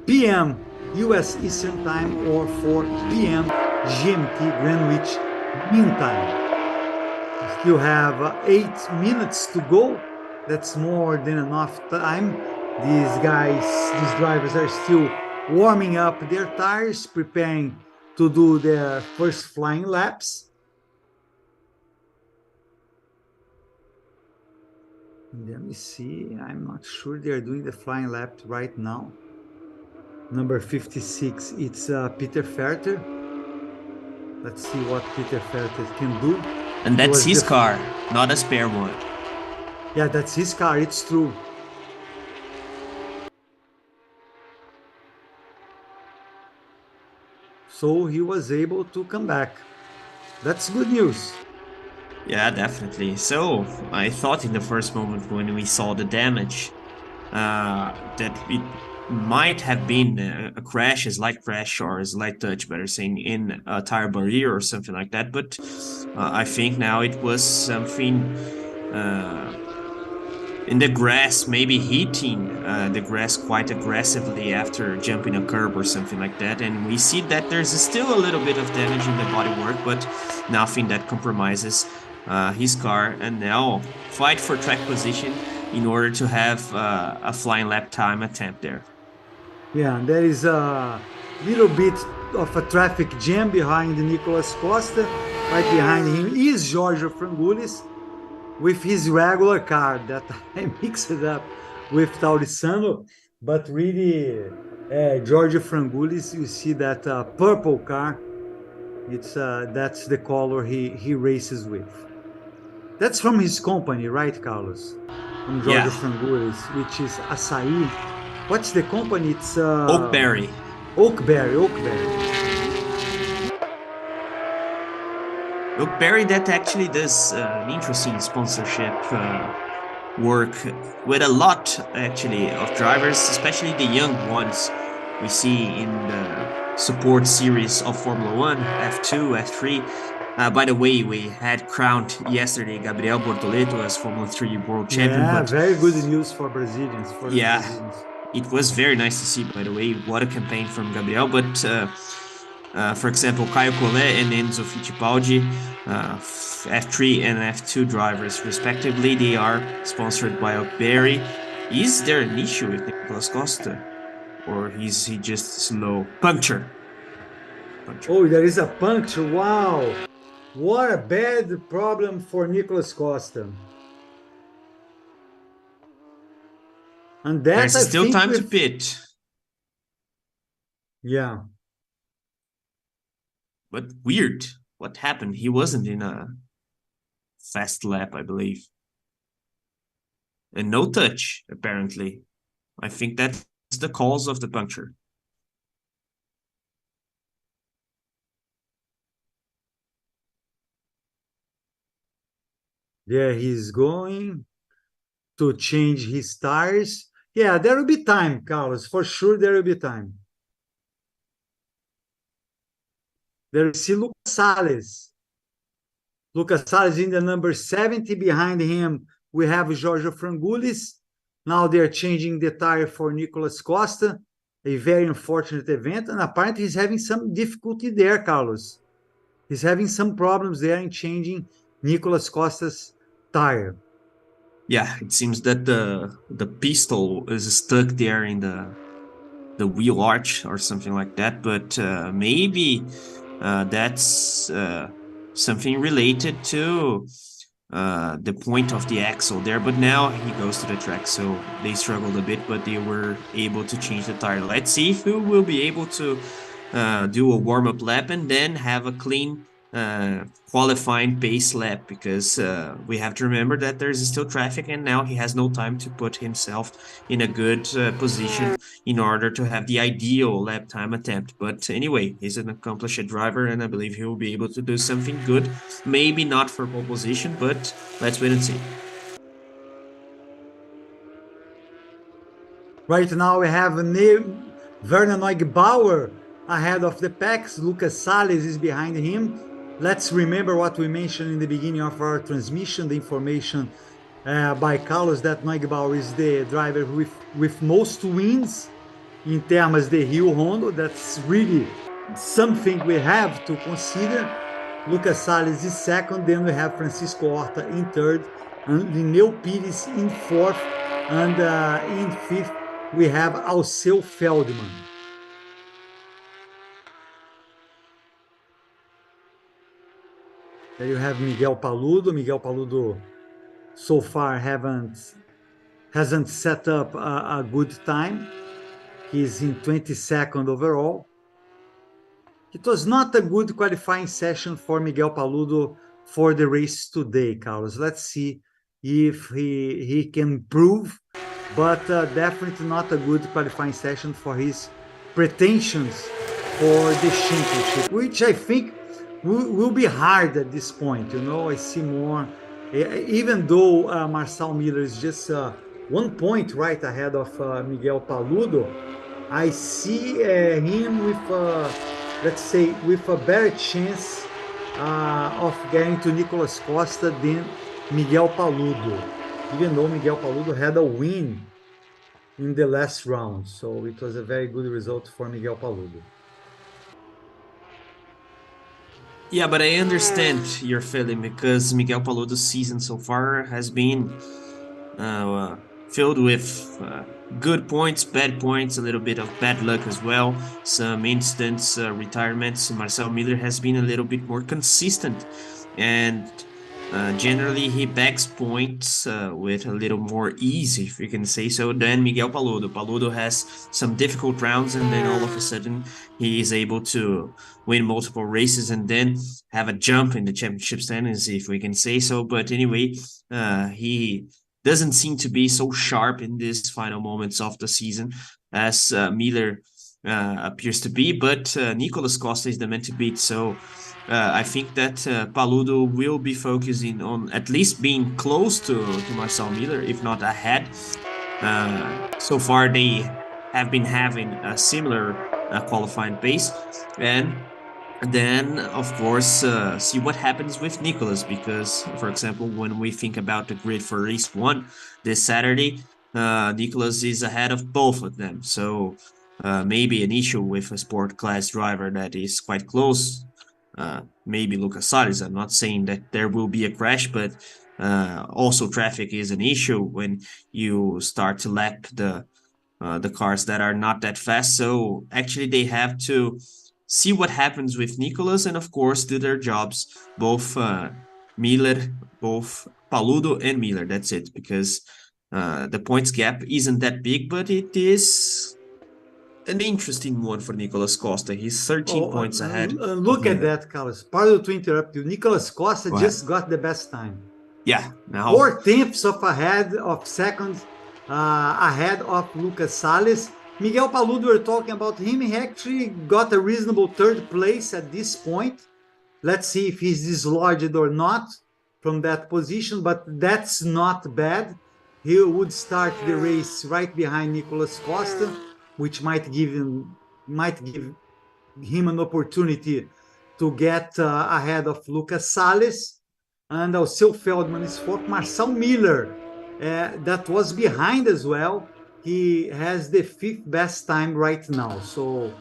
p.m. US Eastern Time, or 4 p.m. GMT Greenwich Mean Time. We still have 8 minutes to go. That's more than enough time. These drivers are still warming up their tires, preparing to do their first flying laps. And then we see, I'm not sure they're doing the flying lap right now. Number 56, it's Peter Ferter. Let's see what Peter Ferter can do. And that's his car, not a spare one. Yeah, that's his car, it's true. So he was able to come back. That's good news. Yeah, definitely. So I thought in the first moment when we saw the damage that it might have been a crash, a slight crash or a slight touch, better saying, in a tire barrier or something like that. But I think now it was something in the grass, maybe hitting the grass quite aggressively after jumping a curb or something like that. And we see that there's still a little bit of damage in the bodywork, but nothing that compromises his car and now fight for track position in order to have a flying lap time attempt there. Yeah, and there is a little bit of a traffic jam behind Nicolas Costa. Right behind him is Giorgio Frangoulis with his regular car that I mixed it up with Taurissano, but really Giorgio Frangoulis, you see that purple car, it's that's the color he races with. That's from his company, right, Carlos? From Giorgio Frangoulis, which is Açaí. What's the company? It's Oakberry. Oakberry. Oakberry that actually does an interesting sponsorship work with a lot actually of drivers, especially the young ones we see in the support series of Formula 1, F2, F3. By the way, we had crowned yesterday Gabriel Bortoleto as Formula 3 World Champion. Yeah, very good news for Brazilians. Brazilians. It was very nice to see, by the way. What a campaign from Gabriel. But, for example, Caio Collet and Enzo Fittipaldi, F3 and F2 drivers, respectively, they are sponsored by Oakberry. Is there an issue with Nicolas Costa? Or is he just slow? Puncture. Oh, there is a puncture. Wow. What a bad problem for Nicolas Costa. And that, there's still time to pit. Yeah. But weird. What happened? He wasn't in a fast lap, I believe. And no touch, apparently. I think that's the cause of the puncture. Yeah, he's going to change his tires. Yeah, there will be time, Carlos. For sure, there will be time. There is Lucas Salles. Lucas Salles in the number 70. Behind him, we have Giorgio Frangoulis. Now they're changing the tire for Nicolas Costa. A very unfortunate event. And apparently he's having some difficulty there, Carlos. He's having some problems there in changing Nicolas Costa's tire. Yeah, it seems that the pistol is stuck there in the wheel arch or something like that, but maybe that's something related to the point of the axle there. But now he goes to the track, so they struggled a bit, but they were able to change the tire. Let's see if we will be able to do a warm-up lap and then have a clean qualifying pace lap, because we have to remember that there's still traffic and now he has no time to put himself in a good position in order to have the ideal lap time attempt. But anyway, he's an accomplished driver and I believe he will be able to do something good. Maybe not for pole position, but let's wait and see. Right now we have Werner Neugebauer ahead of the packs. Lucas Salles is behind him. Let's remember what we mentioned in the beginning of our transmission, the information by Carlos, that Neugebauer is the driver with most wins in Termas de Rio Hondo. That's really something we have to consider. Lucas Salles is second, then we have Francisco Horta in third, and Lineu Pires in fourth, and in fifth we have Alceu Feldman. There you have Miguel Paludo. Miguel Paludo so far hasn't set up a good time. He's in 22nd overall. It was not a good qualifying session for Miguel Paludo for the race today, Carlos. Let's see if he can improve, but definitely not a good qualifying session for his pretensions for the championship, which I think will be hard at this point. You know, I see more, even though Marcel Miller is just 1 point right ahead of Miguel Paludo, I see him with, let's say, with a better chance of getting to Nicolas Costa than Miguel Paludo, even though Miguel Paludo had a win in the last round. So it was a very good result for Miguel Paludo. Yeah, but I understand your feeling because Miguel Paludo's season so far has been filled with good points, bad points, a little bit of bad luck as well. Some instance retirements. Marcel Miller has been a little bit more consistent, and generally he bags points with a little more ease, if you can say so, than Miguel Paludo. Paludo has some difficult rounds, and then all of a sudden he is able to win multiple races and then have a jump in the championship standings, if we can say so. But anyway, he doesn't seem to be so sharp in these final moments of the season as Miller appears to be, but Nicolas Costa is the man to beat. So I think that Paludo will be focusing on at least being close to Marcel Miller, if not ahead. So far, they have been having a similar qualifying pace, and then of course see what happens with Nicholas, because for example when we think about the grid for race 1 this Saturday, Nicholas is ahead of both of them, so maybe an issue with a sport class driver that is quite close, maybe Lucas Salles. I'm not saying that there will be a crash, but also traffic is an issue when you start to lap the cars that are not that fast. So actually they have to see what happens with Nicolas and of course do their jobs, both Miller, both Paludo and Miller. That's it, because the points gap isn't that big, but it is an interesting one for Nicolas Costa. He's 13 points ahead. Look at that, Carlos. Pardon to interrupt you. Nicolas Costa just got the best time. Yeah, now 4/10 of ahead of second, ahead of Lucas Salles. Miguel Paludo, we're talking about him. He actually got a reasonable third place at this point. Let's see if he's dislodged or not from that position, but that's not bad. He would start the race right behind Nicolas Costa, which might give him an opportunity to get ahead of Lucas Salles. And Alceu Feldman is fourth. Marcel Miller, that was behind as well. He has the 5th best time right now. So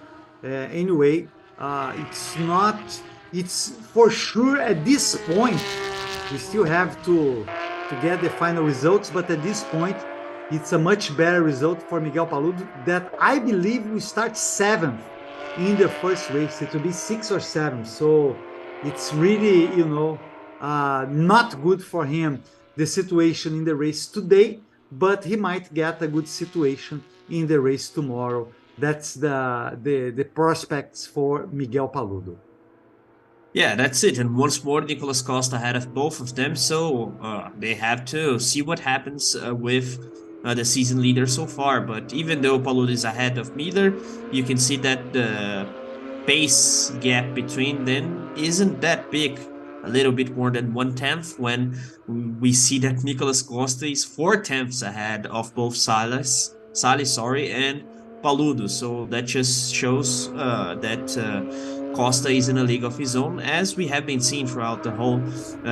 anyway, it's for sure at this point, we still have to get the final results, but at this point, it's a much better result for Miguel Paludo that I believe will start 7th in the first race. It will be 6 or 7. So it's really, not good for him, the situation in the race today, but he might get a good situation in the race tomorrow. That's the prospects for Miguel Paludo. Yeah, that's it. And once more, Nicolas Costa ahead of both of them. So they have to see what happens with the season leader so far. But even though Paludo is ahead of Miller, you can see that the pace gap between them isn't that big. A little bit more than 1/10, when we see that Nicolas Costa is 4/10 ahead of both Salles, and Paludo. So that just shows that Costa is in a league of his own, as we have been seeing throughout the whole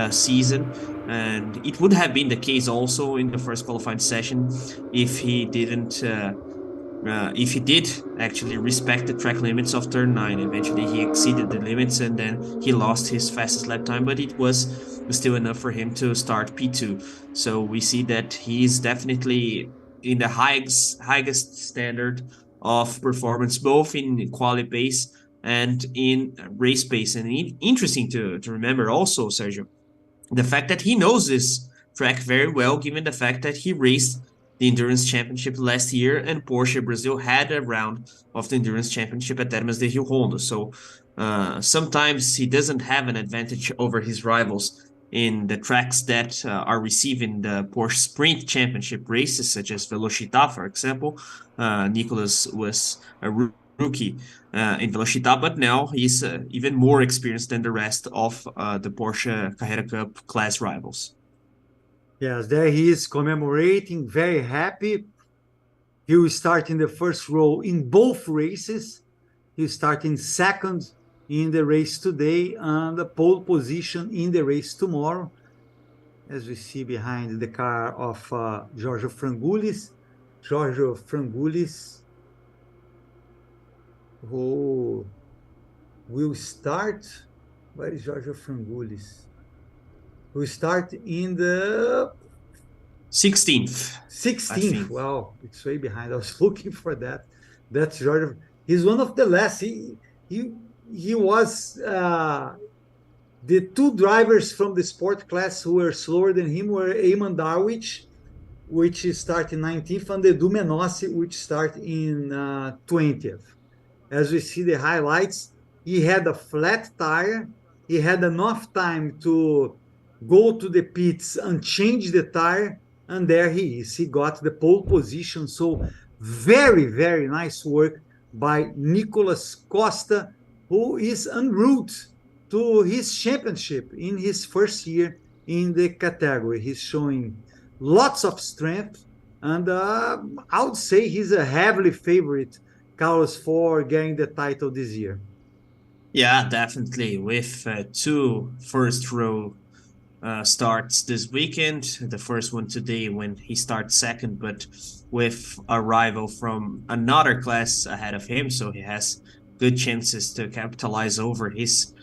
season. And it would have been the case also in the first qualifying session if he didn't if he did actually respect the track limits of turn 9. Eventually he exceeded the limits and then he lost his fastest lap time, but it was still enough for him to start P2. So we see that he's definitely in the highest standard of performance, both in quali pace and in race pace. And interesting to remember also, Sergio, the fact that he knows this track very well, given the fact that he raced the Endurance Championship last year, and Porsche Brazil had a round of the Endurance Championship at Termas de Río Hondo. So sometimes he doesn't have an advantage over his rivals in the tracks that are receiving the Porsche Sprint Championship races, such as Velocitar, for example. Nicolas was a rookie in Velocitar, but now he's even more experienced than the rest of the Porsche Carrera Cup class rivals. Yes, there he is commemorating, very happy. He will start in the first row in both races. He'll start in second in the race today and the pole position in the race tomorrow, as we see behind the car of Giorgio Frangoulis. Giorgio Frangoulis, who will start Where is Giorgio Frangoulis? Who start in the 16th. 16th. Wow, it's way behind. I was looking for that. That's Giorgio. He's one of the last. He was the two drivers from the sport class who were slower than him were Eamon Darwich, which start in 19th, and the Edu Menossi, which start in 20th. As we see the highlights, he had a flat tire. He had enough time to go to the pits and change the tire, and there he is. He got the pole position. So very, very nice work by Nicolas Costa, who is en route to his championship in his first year in the category. He's showing lots of strength, and I would say he's a heavily favorite, Carlos, for getting the title this year. Yeah, definitely. With two first row starts this weekend. The first one today when he starts second, but with a rival from another class ahead of him, so he has good chances to capitalize over his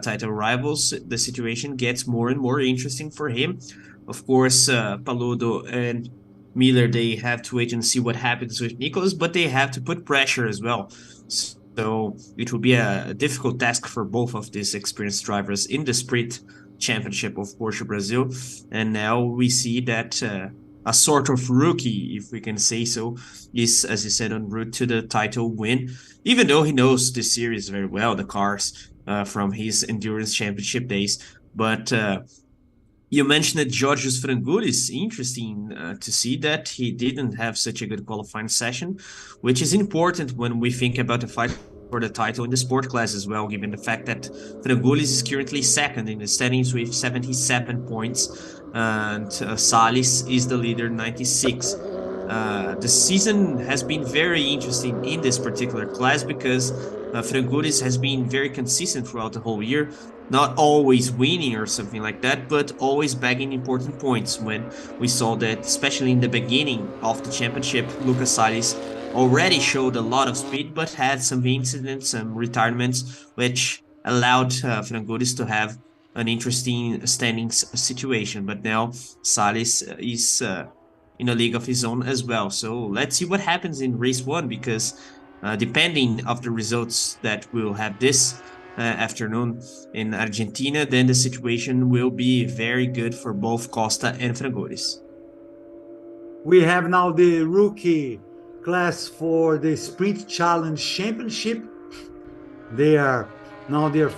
title rivals. The situation gets more and more interesting for him. Of course, Paludo and Miller, they have to wait and see what happens with Nicholas, but they have to put pressure as well. So it will be a difficult task for both of these experienced drivers in the sprint championship of Porsche Brazil. And now we see that a sort of rookie, if we can say so, is, as you said, en route to the title win, even though he knows the series very well, the cars from his endurance championship days. But you mentioned Georgios Frangoulis. Interesting to see that he didn't have such a good qualifying session, which is important when we think about the fight for the title in the sport class as well, given the fact that Frangoulis is currently second in the standings with 77 points, and Salles is the leader, 96. The season has been very interesting in this particular class because Frangoulis has been very consistent throughout the whole year, not always winning or something like that, but always bagging important points. When we saw that, especially in the beginning of the championship, Lucas Salles already showed a lot of speed, but had some incidents, some retirements, which allowed Frangoulis to have an interesting standings situation. But now Salles is in a league of his own as well. So let's see what happens in race one, because depending of the results that we'll have this afternoon in Argentina, then the situation will be very good for both Costa and Frangoulis. We have now the rookie class for the Sprint Challenge Championship. They are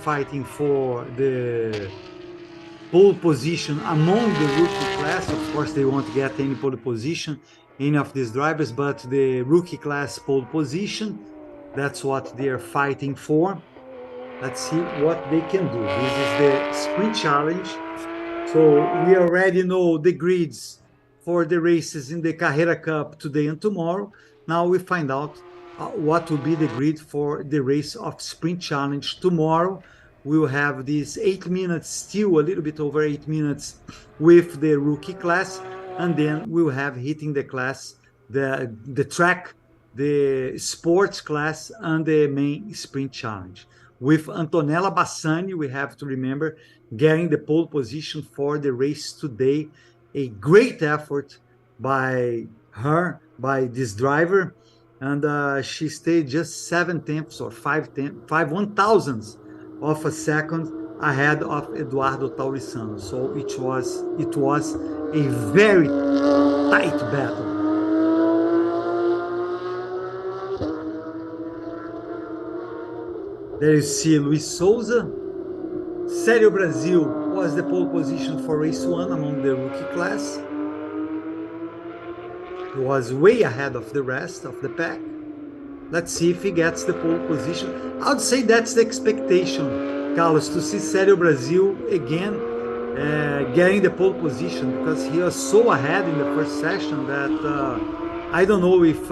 fighting for the pole position among the rookie class. Of course, they won't get any pole position, any of these drivers, but the rookie class pole position, that's what they are fighting for. Let's see what they can do. This is the Sprint Challenge. So we already know the grids for the races in the Carrera Cup today and tomorrow. Now we find out what will be the grid for the race of Sprint Challenge tomorrow. We will have these 8 minutes, still a little bit over 8 minutes with the rookie class, and then we'll have hitting the class, the track, the sports class, and the main Sprint Challenge. With Antonella Bassani, we have to remember, getting the pole position for the race today. A great effort by her, by this driver, and she stayed just 7/10 or 5/1000 of a second ahead of Eduardo Taurissano. So it was a very tight battle. There you see Luis Souza. Sério Brasil was the pole position for race one among the rookie class. He was way ahead of the rest of the pack. Let's see if he gets the pole position. I would say that's the expectation, Carlos, to see Sério Brasil again getting the pole position, because he was so ahead in the first session that I don't know if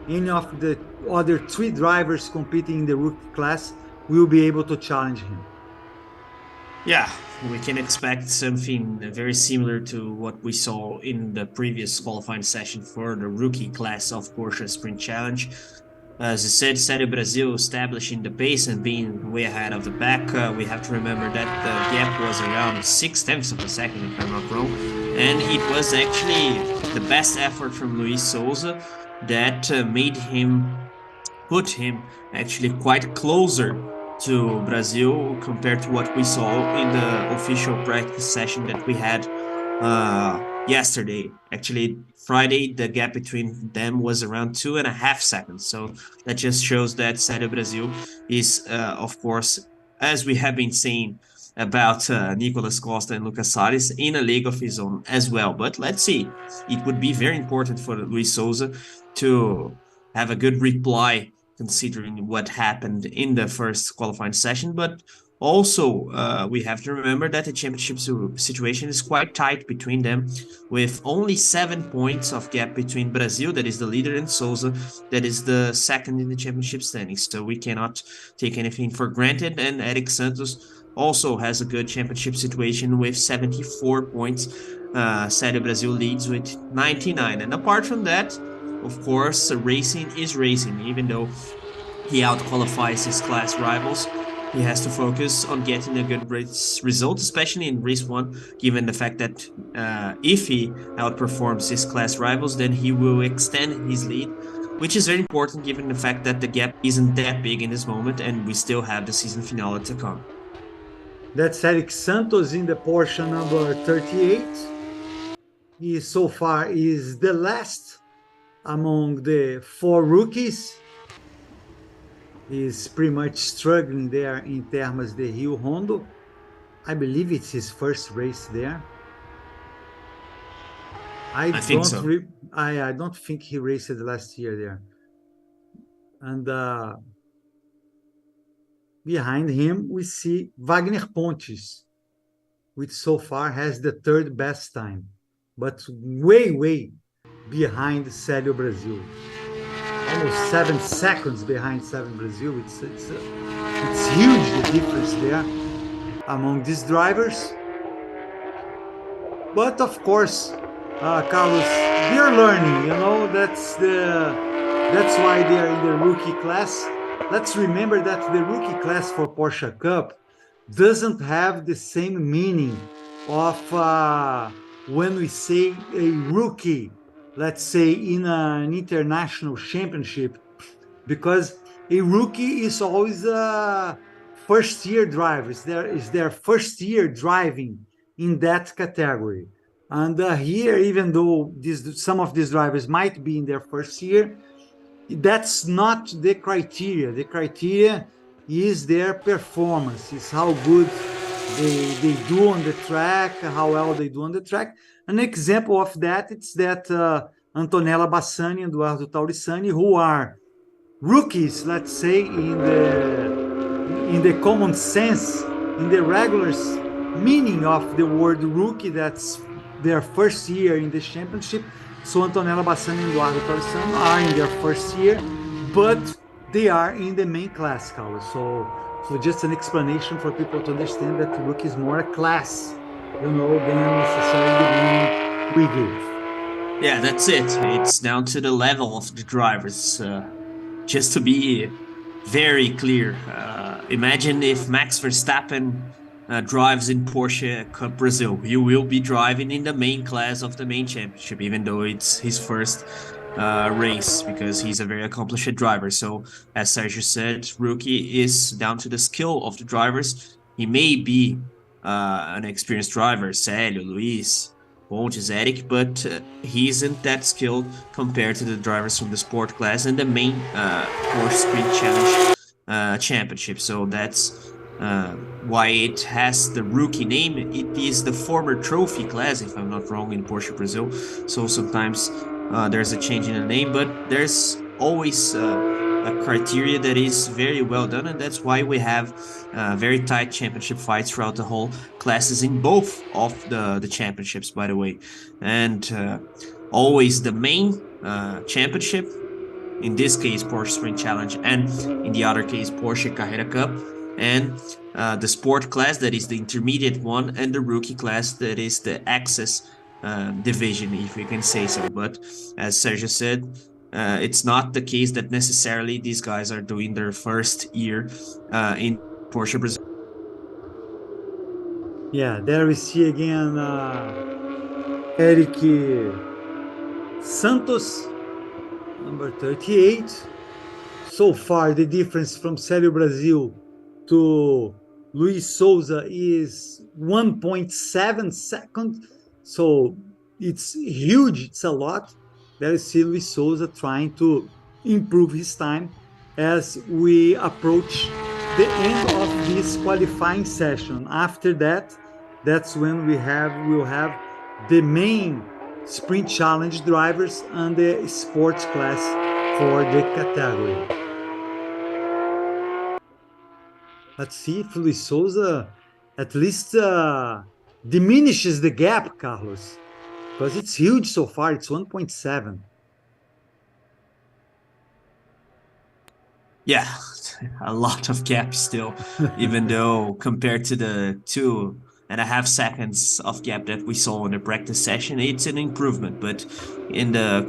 any of the other three drivers competing in the rookie class will be able to challenge him. Yeah, we can expect something very similar to what we saw in the previous qualifying session for the rookie class of Porsche Sprint Challenge. As you said, Série Brasil establishing the pace and being way ahead of the pack. We have to remember that the gap was around 6/10 of a second, if I'm not wrong. And it was actually the best effort from Luis Souza that put him actually quite closer to Brazil compared to what we saw in the official practice session that we had yesterday. Actually, Friday, the gap between them was around 2.5 seconds. So that just shows that Série Brasil is, of course, as we have been saying about Nicolas Costa and Lucas Salles, in a league of his own as well. But let's see. It would be very important for Luis Souza to have a good reply considering what happened in the first qualifying session. But also, we have to remember that the championship situation is quite tight between them, with only 7 points of gap between Brazil, that is the leader, and Souza, that is the second in the championship standings. So we cannot take anything for granted. And Eric Santos also has a good championship situation with 74 points. Série Brasil leads with 99. And apart from that, of course, racing is racing. Even though he out-qualifies his class rivals, he has to focus on getting a good race result, especially in race 1, given the fact that if he outperforms his class rivals, then he will extend his lead, which is very important given the fact that the gap isn't that big in this moment and we still have the season finale to come. That's Eric Santos in the Porsche number 38. He so far is the last among the 4 rookies. He's pretty much struggling there in Termas de Río Hondo. I believe it's his first race there. I think so. I don't think he raced last year there. And behind him, we see Wagner Pontes, which so far has the 3rd best time, but way behind Célio Brasil. Almost 7 seconds behind Célio Brasil. It's huge, the difference there among these drivers. But of course, Carlos, they're learning, you know, that's why they're in the rookie class. Let's remember that the rookie class for Porsche Cup doesn't have the same meaning of when we say a rookie, let's say in an international championship, because a rookie is always a first-year driver. Is their first year driving in that category. And here, even though some of these drivers might be in their first year, that's not the criteria. The criteria is their performance, is how good they do on the track, how well they do on the track. An example of that, it's that Antonella Bassani and Eduardo Taurissani, who are rookies, let's say, in the common sense, in the regular meaning of the word rookie, that's their first year in the championship. So Antonella Bassani and Eduardo Taurissani are in their first year, but they are in the main class, Carlos. So just an explanation for people to understand that rookie is more a class, you know, than necessarily the name we give. Yeah, that's it. It's down to the level of the drivers. Just to be very clear, imagine if Max Verstappen drives in Porsche Cup Brasil. He will be driving in the main class of the main championship, even though it's his first race, because he's a very accomplished driver. So, as Sergio said, rookie is down to the skill of the drivers. He may be an experienced driver, Célio, Luis, Pontes, Eric, but he isn't that skilled compared to the drivers from the sport class and the main Porsche Sprint Challenge championship. So that's why it has the rookie name. It is the former trophy class, if I'm not wrong, in Porsche Brazil. So sometimes there's a change in the name, but there's always a criteria that is very well done, and that's why we have very tight championship fights throughout the whole classes in both of the championships, by the way. And always the main championship, in this case Porsche Sprint Challenge, and in the other case Porsche Carrera Cup, and the sport class, that is the intermediate one, and the rookie class, that is the access division, if we can say so. But as Sergio said, it's not the case that necessarily these guys are doing their first year in Porsche Brazil. Yeah, there we see again Eric Santos, number 38. So far, the difference from Célio Brasil to Luis Souza is 1.7 seconds. So it's huge, it's a lot. There you see Luis Souza trying to improve his time as we approach the end of this qualifying session. After that, that's when we'll have the main sprint challenge drivers and the sports class for the category. Let's see if Luis Souza at least diminishes the gap, Carlos, because it's huge so far. It's 1.7. Yeah, a lot of gap still, even though compared to the 2.5 seconds of gap that we saw in the practice session, it's an improvement. But in the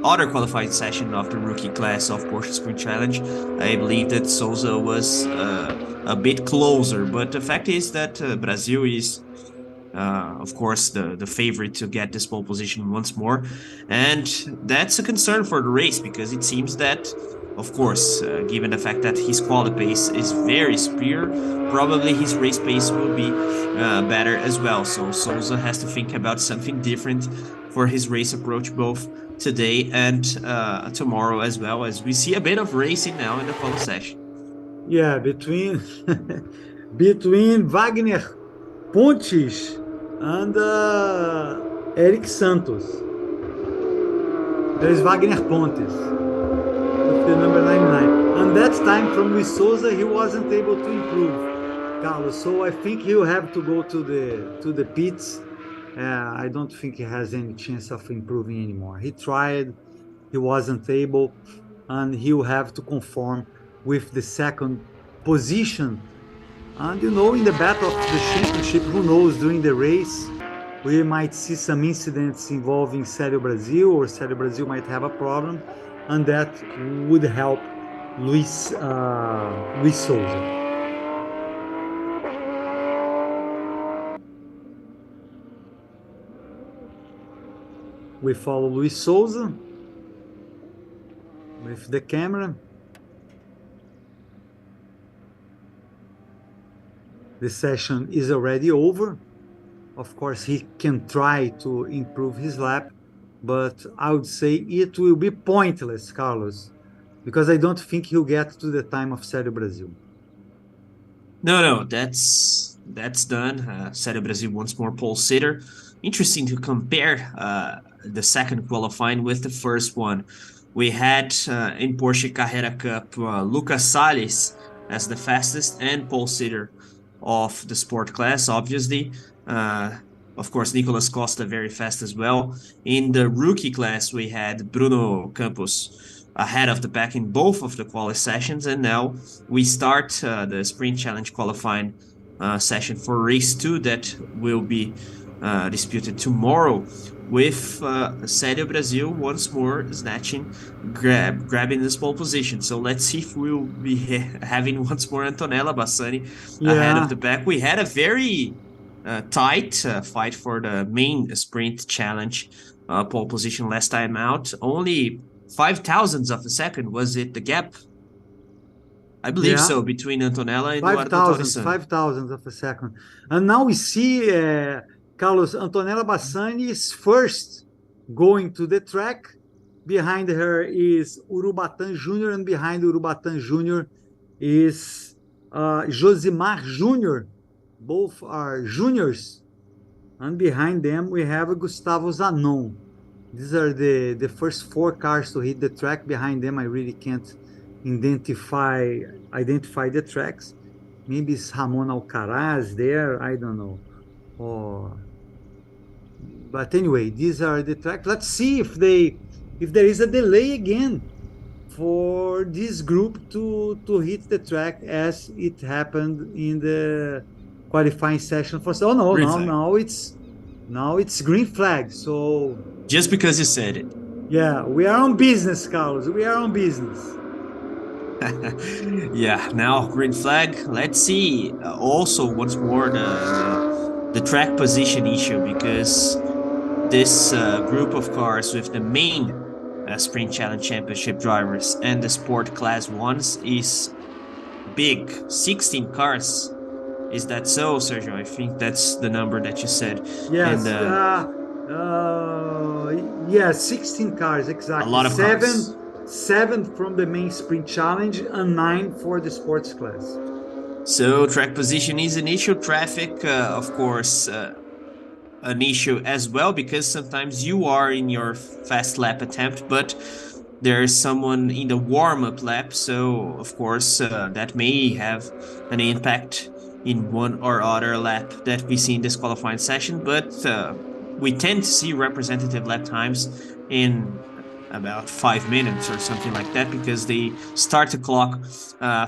other qualifying session of the rookie class of Porsche Sprint Challenge, I believe that Souza was a bit closer. But the fact is that Brazil is, of course, the favorite to get this pole position once more. And that's a concern for the race, because it seems that, of course, given the fact that his quali pace is very superior, probably his race pace will be better as well. So Souza has to think about something different for his race approach, both today and tomorrow, as well, as we see a bit of racing now in the quali session. Yeah, between Wagner Pontes and Eric Santos. There's Wagner Pontes with the number 99. And that time from Luis Souza, he wasn't able to improve, Carlos. So I think he'll have to go to the pits. I don't think he has any chance of improving anymore. He tried, he wasn't able, and he'll have to conform with the second position. And in the battle of the championship, who knows, during the race, we might see some incidents involving Célio Brasil, or Célio Brasil might have a problem, and that would help Luis Souza. We follow Luis Souza with the camera. The session is already over. Of course, he can try to improve his lap, but I would say it will be pointless, Carlos, because I don't think he'll get to the time of Célio Brasil. No, that's done. Célio Brasil once more pole sitter. Interesting to compare the second qualifying with the first one. We had in Porsche Carrera Cup Lucas Salles as the fastest and pole sitter of the sport class, obviously. Of course, Nicolas Costa very fast as well. In the rookie class, we had Bruno Campos ahead of the pack in both of the quali sessions, and now we start the Sprint Challenge qualifying session for race 2 that will be disputed tomorrow, with Célio Brasil once more snatching, grabbing this pole position. So let's see if we'll be having once more Antonella Bassani ahead of the pack. We had a very tight fight for the main sprint challenge pole position last time out. Only 0.005 of a second was it the gap? I believe so, between Antonella and Eduardo Taurisan. 0.005 of a second. And now we see Carlos, Antonella Bassani is first going to the track. Behind her is Urubatan Jr., and behind Urubatan Jr. is Josimar Jr. Both are juniors. And behind them, we have Gustavo Zanon. These are the first 4 cars to hit the track. Behind them, I really can't identify the tracks. Maybe it's Ramon Alcaraz there, I don't know. But anyway, these are the tracks. Let's see if there is a delay again for this group to hit the track, as it happened in the qualifying session for. Oh no, now it's green flag. So just because you said it. Yeah, we are on business, Carlos. We are on business. Yeah, now green flag. Let's see. Also, once more, the track position issue, because this group of cars with the main Sprint Challenge Championship drivers and the Sport Class 1s is big. 16 cars. Is that so, Sergio? I think that's the number that you said. Yes, And yeah, 16 cars, a exactly. lot of cars. Seven from the main sprint challenge and 9 for the sports class. So track position is an issue. Traffic, of course, an issue as well, because sometimes you are in your fast lap attempt, but there is someone in the warm-up lap. So, of course, that may have an impact in one or other lap that we see in this qualifying session. But we tend to see representative lap times in about 5 minutes or something like that, because they start to clock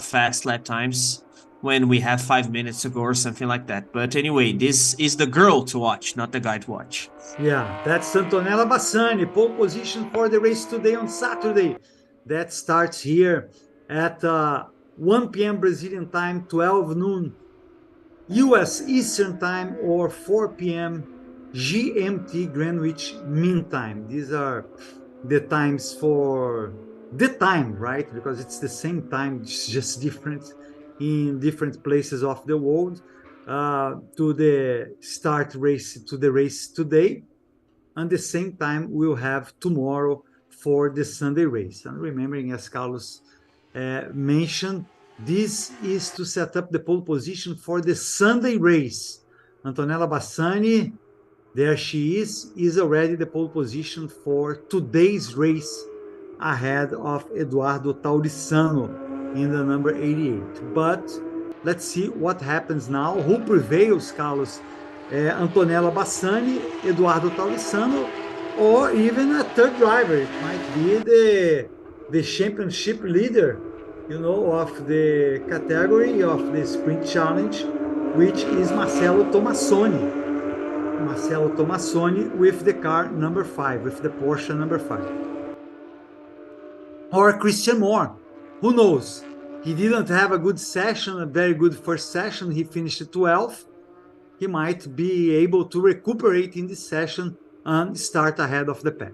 fast lap times when we have 5 minutes to go or something like that. But anyway, this is the girl to watch, not the guy to watch. Yeah, that's Antonella Bassani, pole position for the race today on Saturday. That starts here at 1 p.m. Brazilian time, 12 noon US Eastern time, or 4 p.m. GMT Greenwich Mean Time. These are the times for the time, right? Because it's the same time, it's just different in different places of the world. To the start race, to the race today, and the same time we'll have tomorrow for the Sunday race. And remembering, as Carlos mentioned, this is to set up the pole position for the Sunday race. Antonella Bassani, there she is already the pole position for today's race, ahead of Eduardo Taurissano in the number 88. But let's see what happens now. Who prevails, Carlos? Antonella Bassani, Eduardo Taurissano, or even a third driver. It might be the championship leader, of the category of the sprint challenge, which is Marcelo Tomassoni. Marcelo Tomassoni with the car number 5, with the Porsche number 5. Or Christian Moore, who knows? He didn't have a good session, a very good first session. He finished 12th. He might be able to recuperate in this session and start ahead of the pack.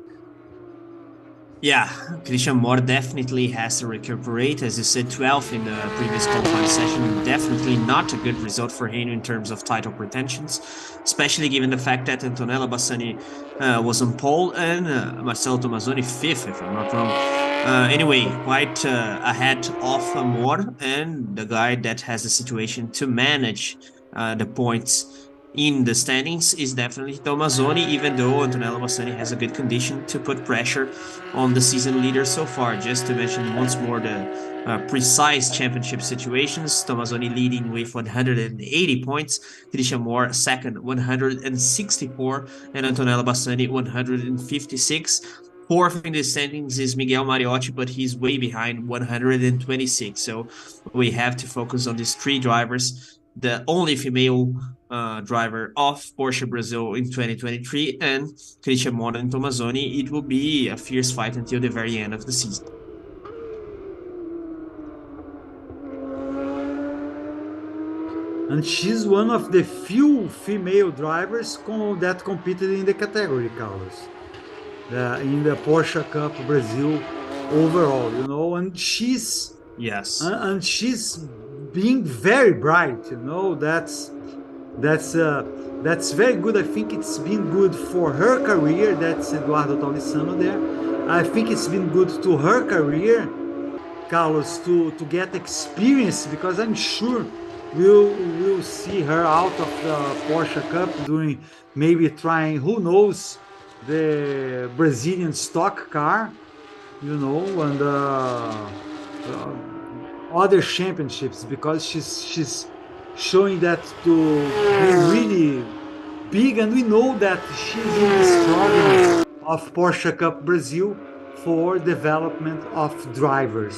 Yeah, Christian Moore definitely has to recuperate. As you said, 12th in the previous qualifying session. Definitely not a good result for him in terms of title pretensions, especially given the fact that Antonella Bassani was on pole and Marcelo Tomassoni 5th, if I'm not wrong. Anyway, quite ahead of Moore, and the guy that has the situation to manage the points in the standings is definitely Tomassoni, even though Antonella Bassani has a good condition to put pressure on the season leader so far. Just to mention once more the precise championship situations: Tomassoni leading with 180 points, Christian Moore second, 164, and Antonella Bassani 156. Fourth in the standings is Miguel Mariotti, but he's way behind, 126. So we have to focus on these 3 drivers, the only female driver of Porsche Brazil in 2023, and Christian Moore and Tomassoni. It will be a fierce fight until the very end of the season. And she's one of the few female drivers that competed in the category, Carlos. In the Porsche Cup Brasil overall, and she's and she's being very bright, that's very good. I think it's been good for her career. That's Eduardo Taurissano there. I think it's been good to her career, Carlos, to get experience, because I'm sure we'll see her out of the Porsche Cup doing, maybe trying, who knows, the Brazilian stock car, and other championships, because she's showing that to be really big, and we know that she's in the struggle of Porsche Cup Brazil for development of drivers,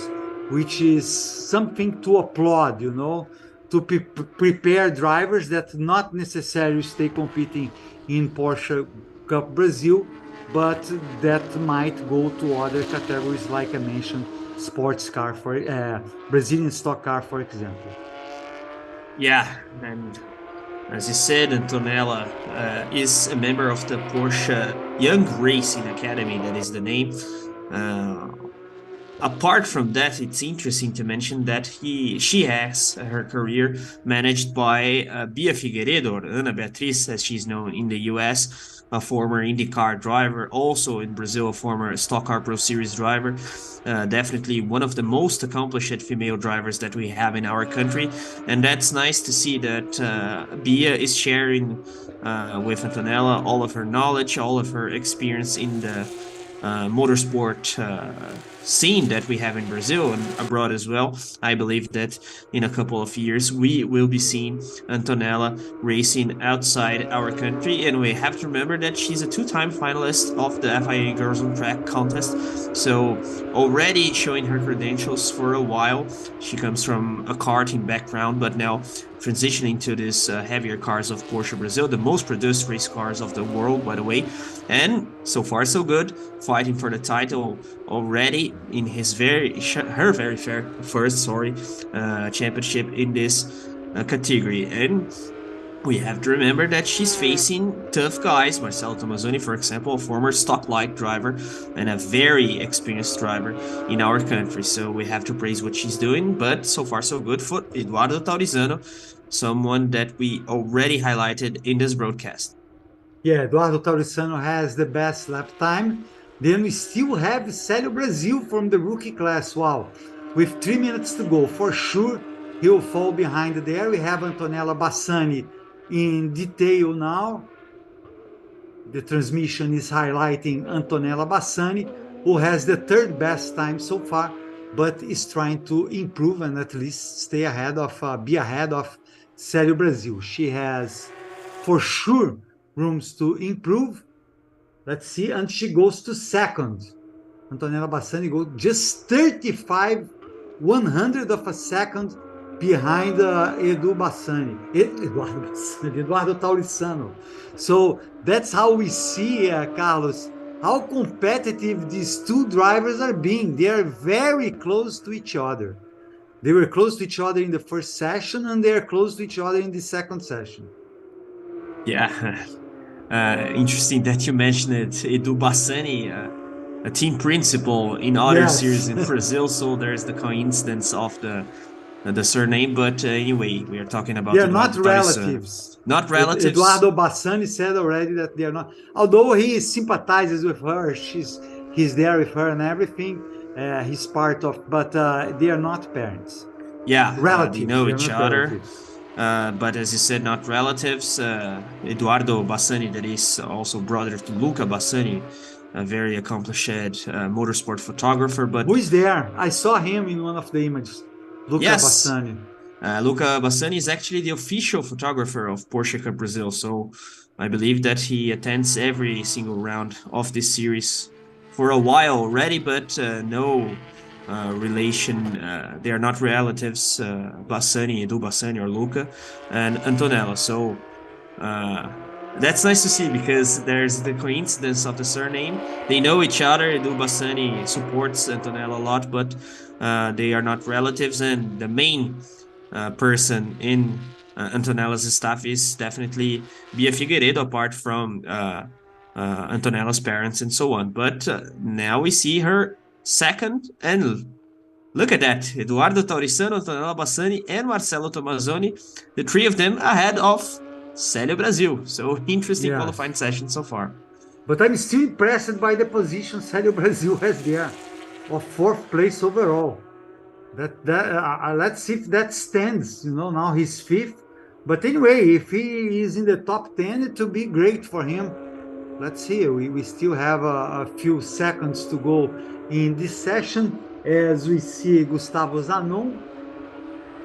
which is something to applaud, to prepare drivers that not necessarily stay competing in Porsche Cup Brasil, but that might go to other categories, like I mentioned, sports car, for Brazilian stock car, for example. Yeah, and as you said, Antonella is a member of the Porsche Young Racing Academy, that is the name. Apart from that, it's interesting to mention that she has her career managed by Bia Figueiredo, or Ana Beatriz, as she's known in the US, a former IndyCar driver, also in Brazil, a former Stock Car Pro Series driver. Definitely one of the most accomplished female drivers that we have in our country. And that's nice to see that Bia is sharing with Antonella all of her knowledge, all of her experience in the motorsport scene that we have in Brazil and abroad as well. I believe that in a couple of years we will be seeing Antonella racing outside our country, and we have to remember that she's a two-time finalist of the FIA Girls on Track contest, so already showing her credentials for a while. She comes from a karting background, but now transitioning to this heavier cars of Porsche Brazil, the most produced race cars of the world, by the way. And so far so good, fighting for the title already in her very first championship in this category. And we have to remember that she's facing tough guys. Marcelo Tomazoni, for example, a former stock light driver and a very experienced driver in our country. So we have to praise what she's doing. But so far so good for Eduardo Taurizano, someone that we already highlighted in this broadcast. Yeah, Eduardo Taurizano has the best lap time. Then we still have Célio Brasil from the rookie class. Wow, with 3 minutes to go, for sure he will fall behind there. We have Antonella Bassani in detail now. The transmission is highlighting Antonella Bassani, who has the third best time so far, but is trying to improve and at least stay ahead of, be ahead of Célio Brasil. She has, for sure, rooms to improve. Let's see, and she goes to second. Antonella Bassani goes just 35/100 of a second behind Eduardo Taurizano. So that's how we see, Carlos, how competitive these two drivers are being. They are very close to each other. They were close to each other in the first session, and they are close to each other in the second session. Yeah, interesting that you mentioned it. Edu Bassani, a team principal in other series in Brazil, so there's the coincidence of the surname, but anyway, we are talking about they're not relatives. Not relatives. Eduardo Bassani said already that they are not, although he sympathizes with her, he's there with her and everything, he's part of, but they are not parents. Yeah, relatives. They know each other. But as you said, not relatives. Eduardo Bassani, that is also brother to Luca Bassani, a very accomplished motorsport photographer. But who is there? I saw him in one of the images. Luca Bassani. Luca Bassani is actually the official photographer of Porsche Cup Brasil, so I believe that he attends every single round of this series for a while already, but no relation. They are not relatives, Bassani, Edu Bassani, or Luca, and Antonella. So that's nice to see, because there's the coincidence of the surname. They know each other. Edu Bassani supports Antonella a lot, but they are not relatives, and the main person in Antonella's staff is definitely Bia Figueiredo, apart from Antonella's parents and so on. But now we see her second, and look at that, Eduardo Taurizano, Antonella Bassani, and Marcelo Tomazoni, the three of them ahead of Célio Brasil. So interesting qualifying session so far. But I'm still impressed by the position Célio Brasil has there, of 4th place overall. Let's see if that stands. Now he's 5th. But anyway, if he is in the top 10, it will be great for him. Let's see. We still have a few seconds to go in this session. As we see Gustavo Zanon,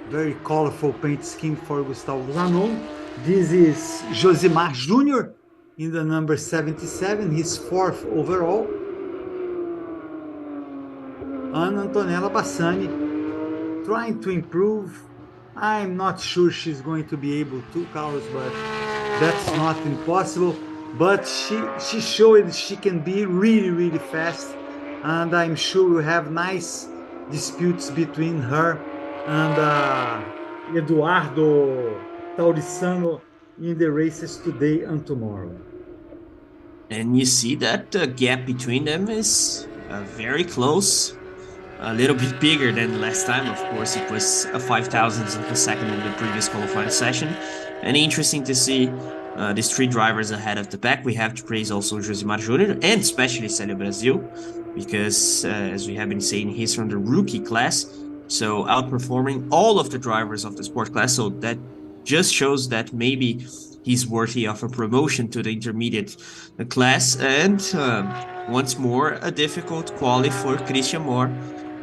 very colorful paint scheme for Gustavo Zanon. This is Josimar Jr. in the number 77. He's 4th overall. And Antonella Bassani trying to improve. I'm not sure she's going to be able to, Carlos, but that's not impossible. but she showed she can be really, really fast, and I'm sure we'll have nice disputes between her and Eduardo Taurissano in the races today and tomorrow. And you see that the gap between them is very close, a little bit bigger than last time. Of course, it was a 5,000th of a second in the previous qualifying session. And interesting to see these three drivers ahead of the pack. We have to praise also Josimar Jr. and especially Célio Brasil, because as we have been saying, he's from the rookie class, so outperforming all of the drivers of the sport class. So that just shows that maybe he's worthy of a promotion to the intermediate class. And once more, a difficult quali for Christian Moore,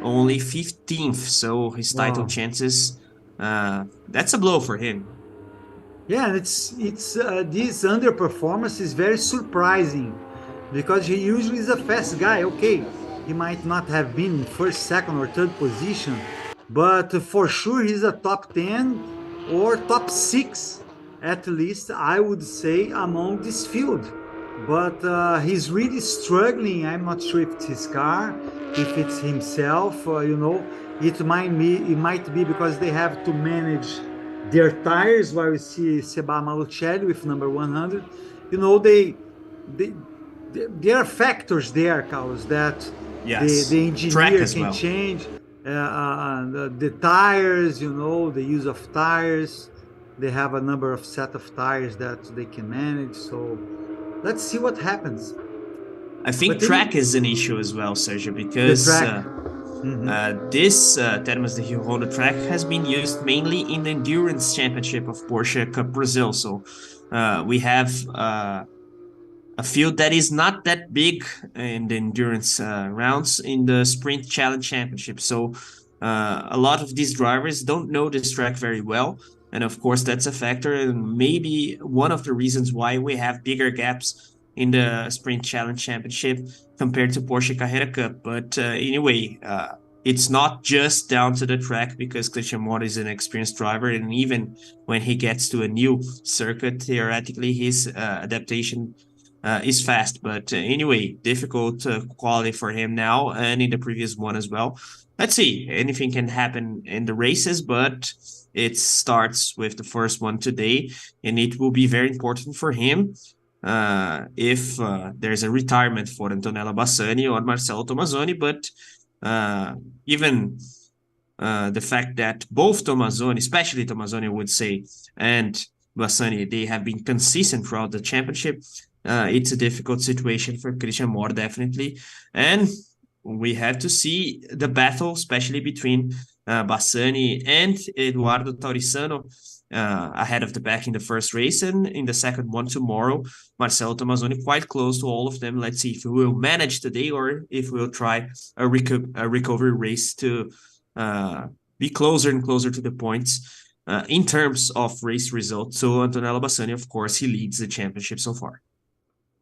only 15th, so his title chances, that's a blow for him. Yeah, it's this underperformance is very surprising because he usually is a fast guy. Okay, he might not have been in first, second, or third position, but for sure he's a top 10 or top 6, at least I would say, among this field. But he's really struggling. I'm not sure if it's his car, if it's himself. It might be because they have to manage their tires, while we see Seba Malucelli with number 100. There are factors there, Carlos, that yes, the engineer can change. The tires, the use of tires. They have a number of set of tires that they can manage. So let's see what happens. I think track is an issue as well, Sergio, because this Termas de Río Hondo track has been used mainly in the endurance championship of Porsche Cup Brasil. So we have a field that is not that big in the endurance rounds in the sprint challenge championship. So a lot of these drivers don't know this track very well. And of course, that's a factor, and maybe one of the reasons why we have bigger gaps in the Sprint Challenge Championship compared to Porsche Carrera Cup. But anyway, it's not just down to the track, because Christian Moore is an experienced driver, and even when he gets to a new circuit, theoretically, his adaptation is fast. But anyway, difficult quality for him now, and in the previous one as well. Let's see, anything can happen in the races, but it starts with the first one today, and it will be very important for him if there's a retirement for Antonella Bassani or Marcelo Tomazoni. But even the fact that both Tomazoni, especially Tomazoni, I would say, and Bassani, they have been consistent throughout the championship, it's a difficult situation for Christian Moore, definitely. And we have to see the battle, especially between Bassani and Eduardo Taurissano ahead of the pack in the first race, and in the second one tomorrow, Marcelo Tomazoni quite close to all of them. Let's see if we will manage today or if we'll try a recovery race to be closer and closer to the points in terms of race results. So Antonella Bassani, of course, he leads the championship so far.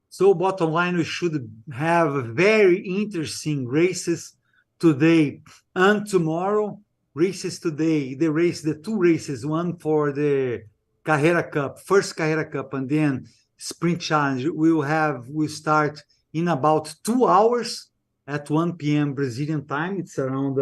So bottom line, we should have very interesting races today and tomorrow. Races today, the two races, one for the Carrera Cup, first Carrera Cup, and then Sprint Challenge. We'll start in about 2 hours at 1 p.m. Brazilian time. It's around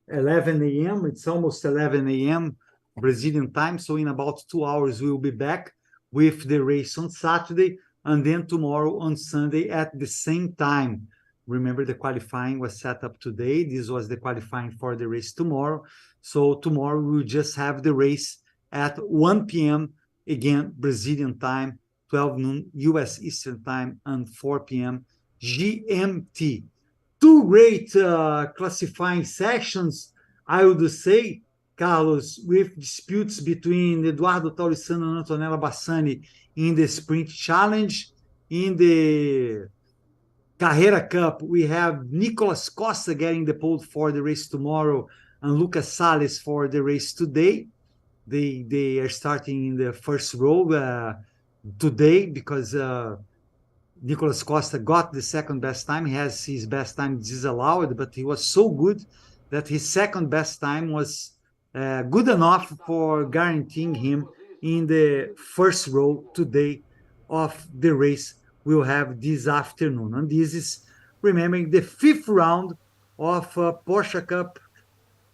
11 a.m. It's almost 11 a.m. Brazilian time. So in about 2 hours, we'll be back with the race on Saturday, and then tomorrow on Sunday at the same time. Remember, the qualifying was set up today. This was the qualifying for the race tomorrow. So tomorrow we'll just have the race at 1 p.m. again, Brazilian time, 12 noon U.S. Eastern time, and 4 p.m. GMT. Two great classifying sessions, I would say, Carlos, with disputes between Eduardo Taurissano and Antonella Bassani in the Sprint Challenge. In the Carrera Cup, we have Nicolas Costa getting the pole for the race tomorrow and Lucas Salles for the race today. They are starting in the first row today because Nicolas Costa got the second best time. He has his best time disallowed, but he was so good that his second best time was good enough for guaranteeing him in the first row today of the race we'll have this afternoon. And this is, remembering, the 5th round of Porsche Cup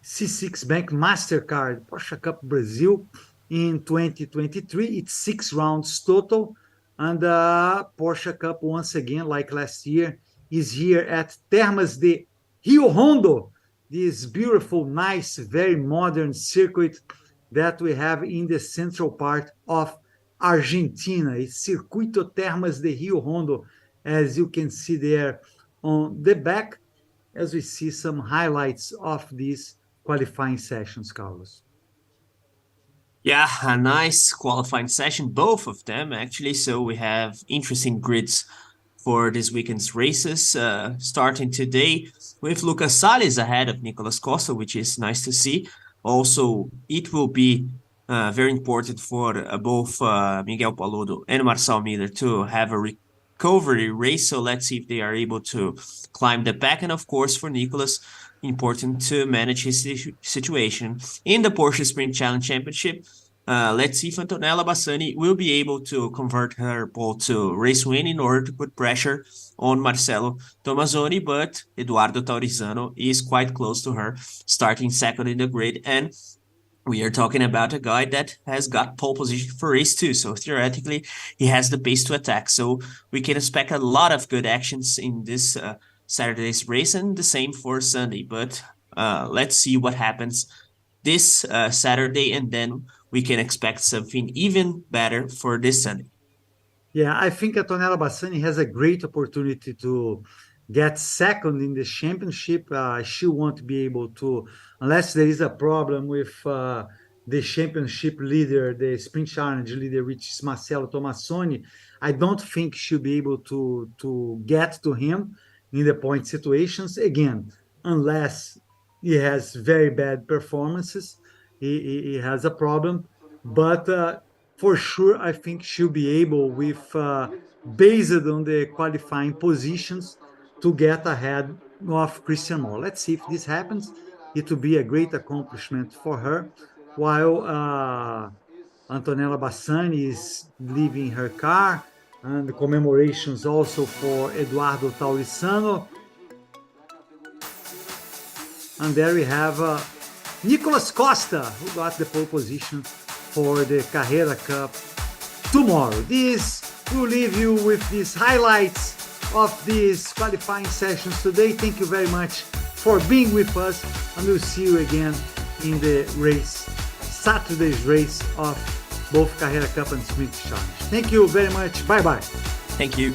C6 Bank MasterCard Porsche Cup Brasil in 2023. It's 6 rounds total. And Porsche Cup, once again, like last year, is here at Termas de Río Hondo, this beautiful, nice, very modern circuit that we have in the central part of Argentina. It's Circuito Termas de Río Hondo, as you can see there on the back, as we see some highlights of these qualifying sessions, Carlos. Yeah, a nice qualifying session, both of them actually. So we have interesting grids for this weekend's races, starting today with Lucas Salles ahead of Nicolas Costa, which is nice to see. Also, it will be very important for both Miguel Paludo and Marcel Miller to have a recovery race. So let's see if they are able to climb the back. And of course, for Nicolas, important to manage his situation in the Porsche Sprint Challenge Championship. Let's see if Antonella Bassani will be able to convert her pole to race win in order to put pressure on Marcelo Tomazoni, but Eduardo Taurizano is quite close to her, starting second in the grid, and we are talking about a guy that has got pole position for race 2, so theoretically he has the pace to attack. So we can expect a lot of good actions in this Saturday's race, and the same for Sunday. But let's see what happens this Saturday, and then we can expect something even better for this Sunday. Yeah, I think Antonella Bassani has a great opportunity to get second in the championship. She won't be able to, unless there is a problem with the championship leader, the sprint challenge leader, which is Marcelo Tomassoni. I don't think she'll be able to get to him in the point situations, again, unless he has very bad performances. He has a problem, but for sure, I think she'll be able, with based on the qualifying positions, to get ahead of Christian Moore. Let's see if this happens. It will be a great accomplishment for her, while Antonella Bassani is leaving her car, and the commemorations also for Eduardo Taurizano. And there we have Nicolas Costa, who got the pole position for the Carrera Cup tomorrow. This will leave you with these highlights of these qualifying sessions today. Thank you very much for being with us, and we'll see you again in the race, Saturday's race of both Carrera Cup and Sprint Challenge. Thank you very much. Bye-bye. Thank you.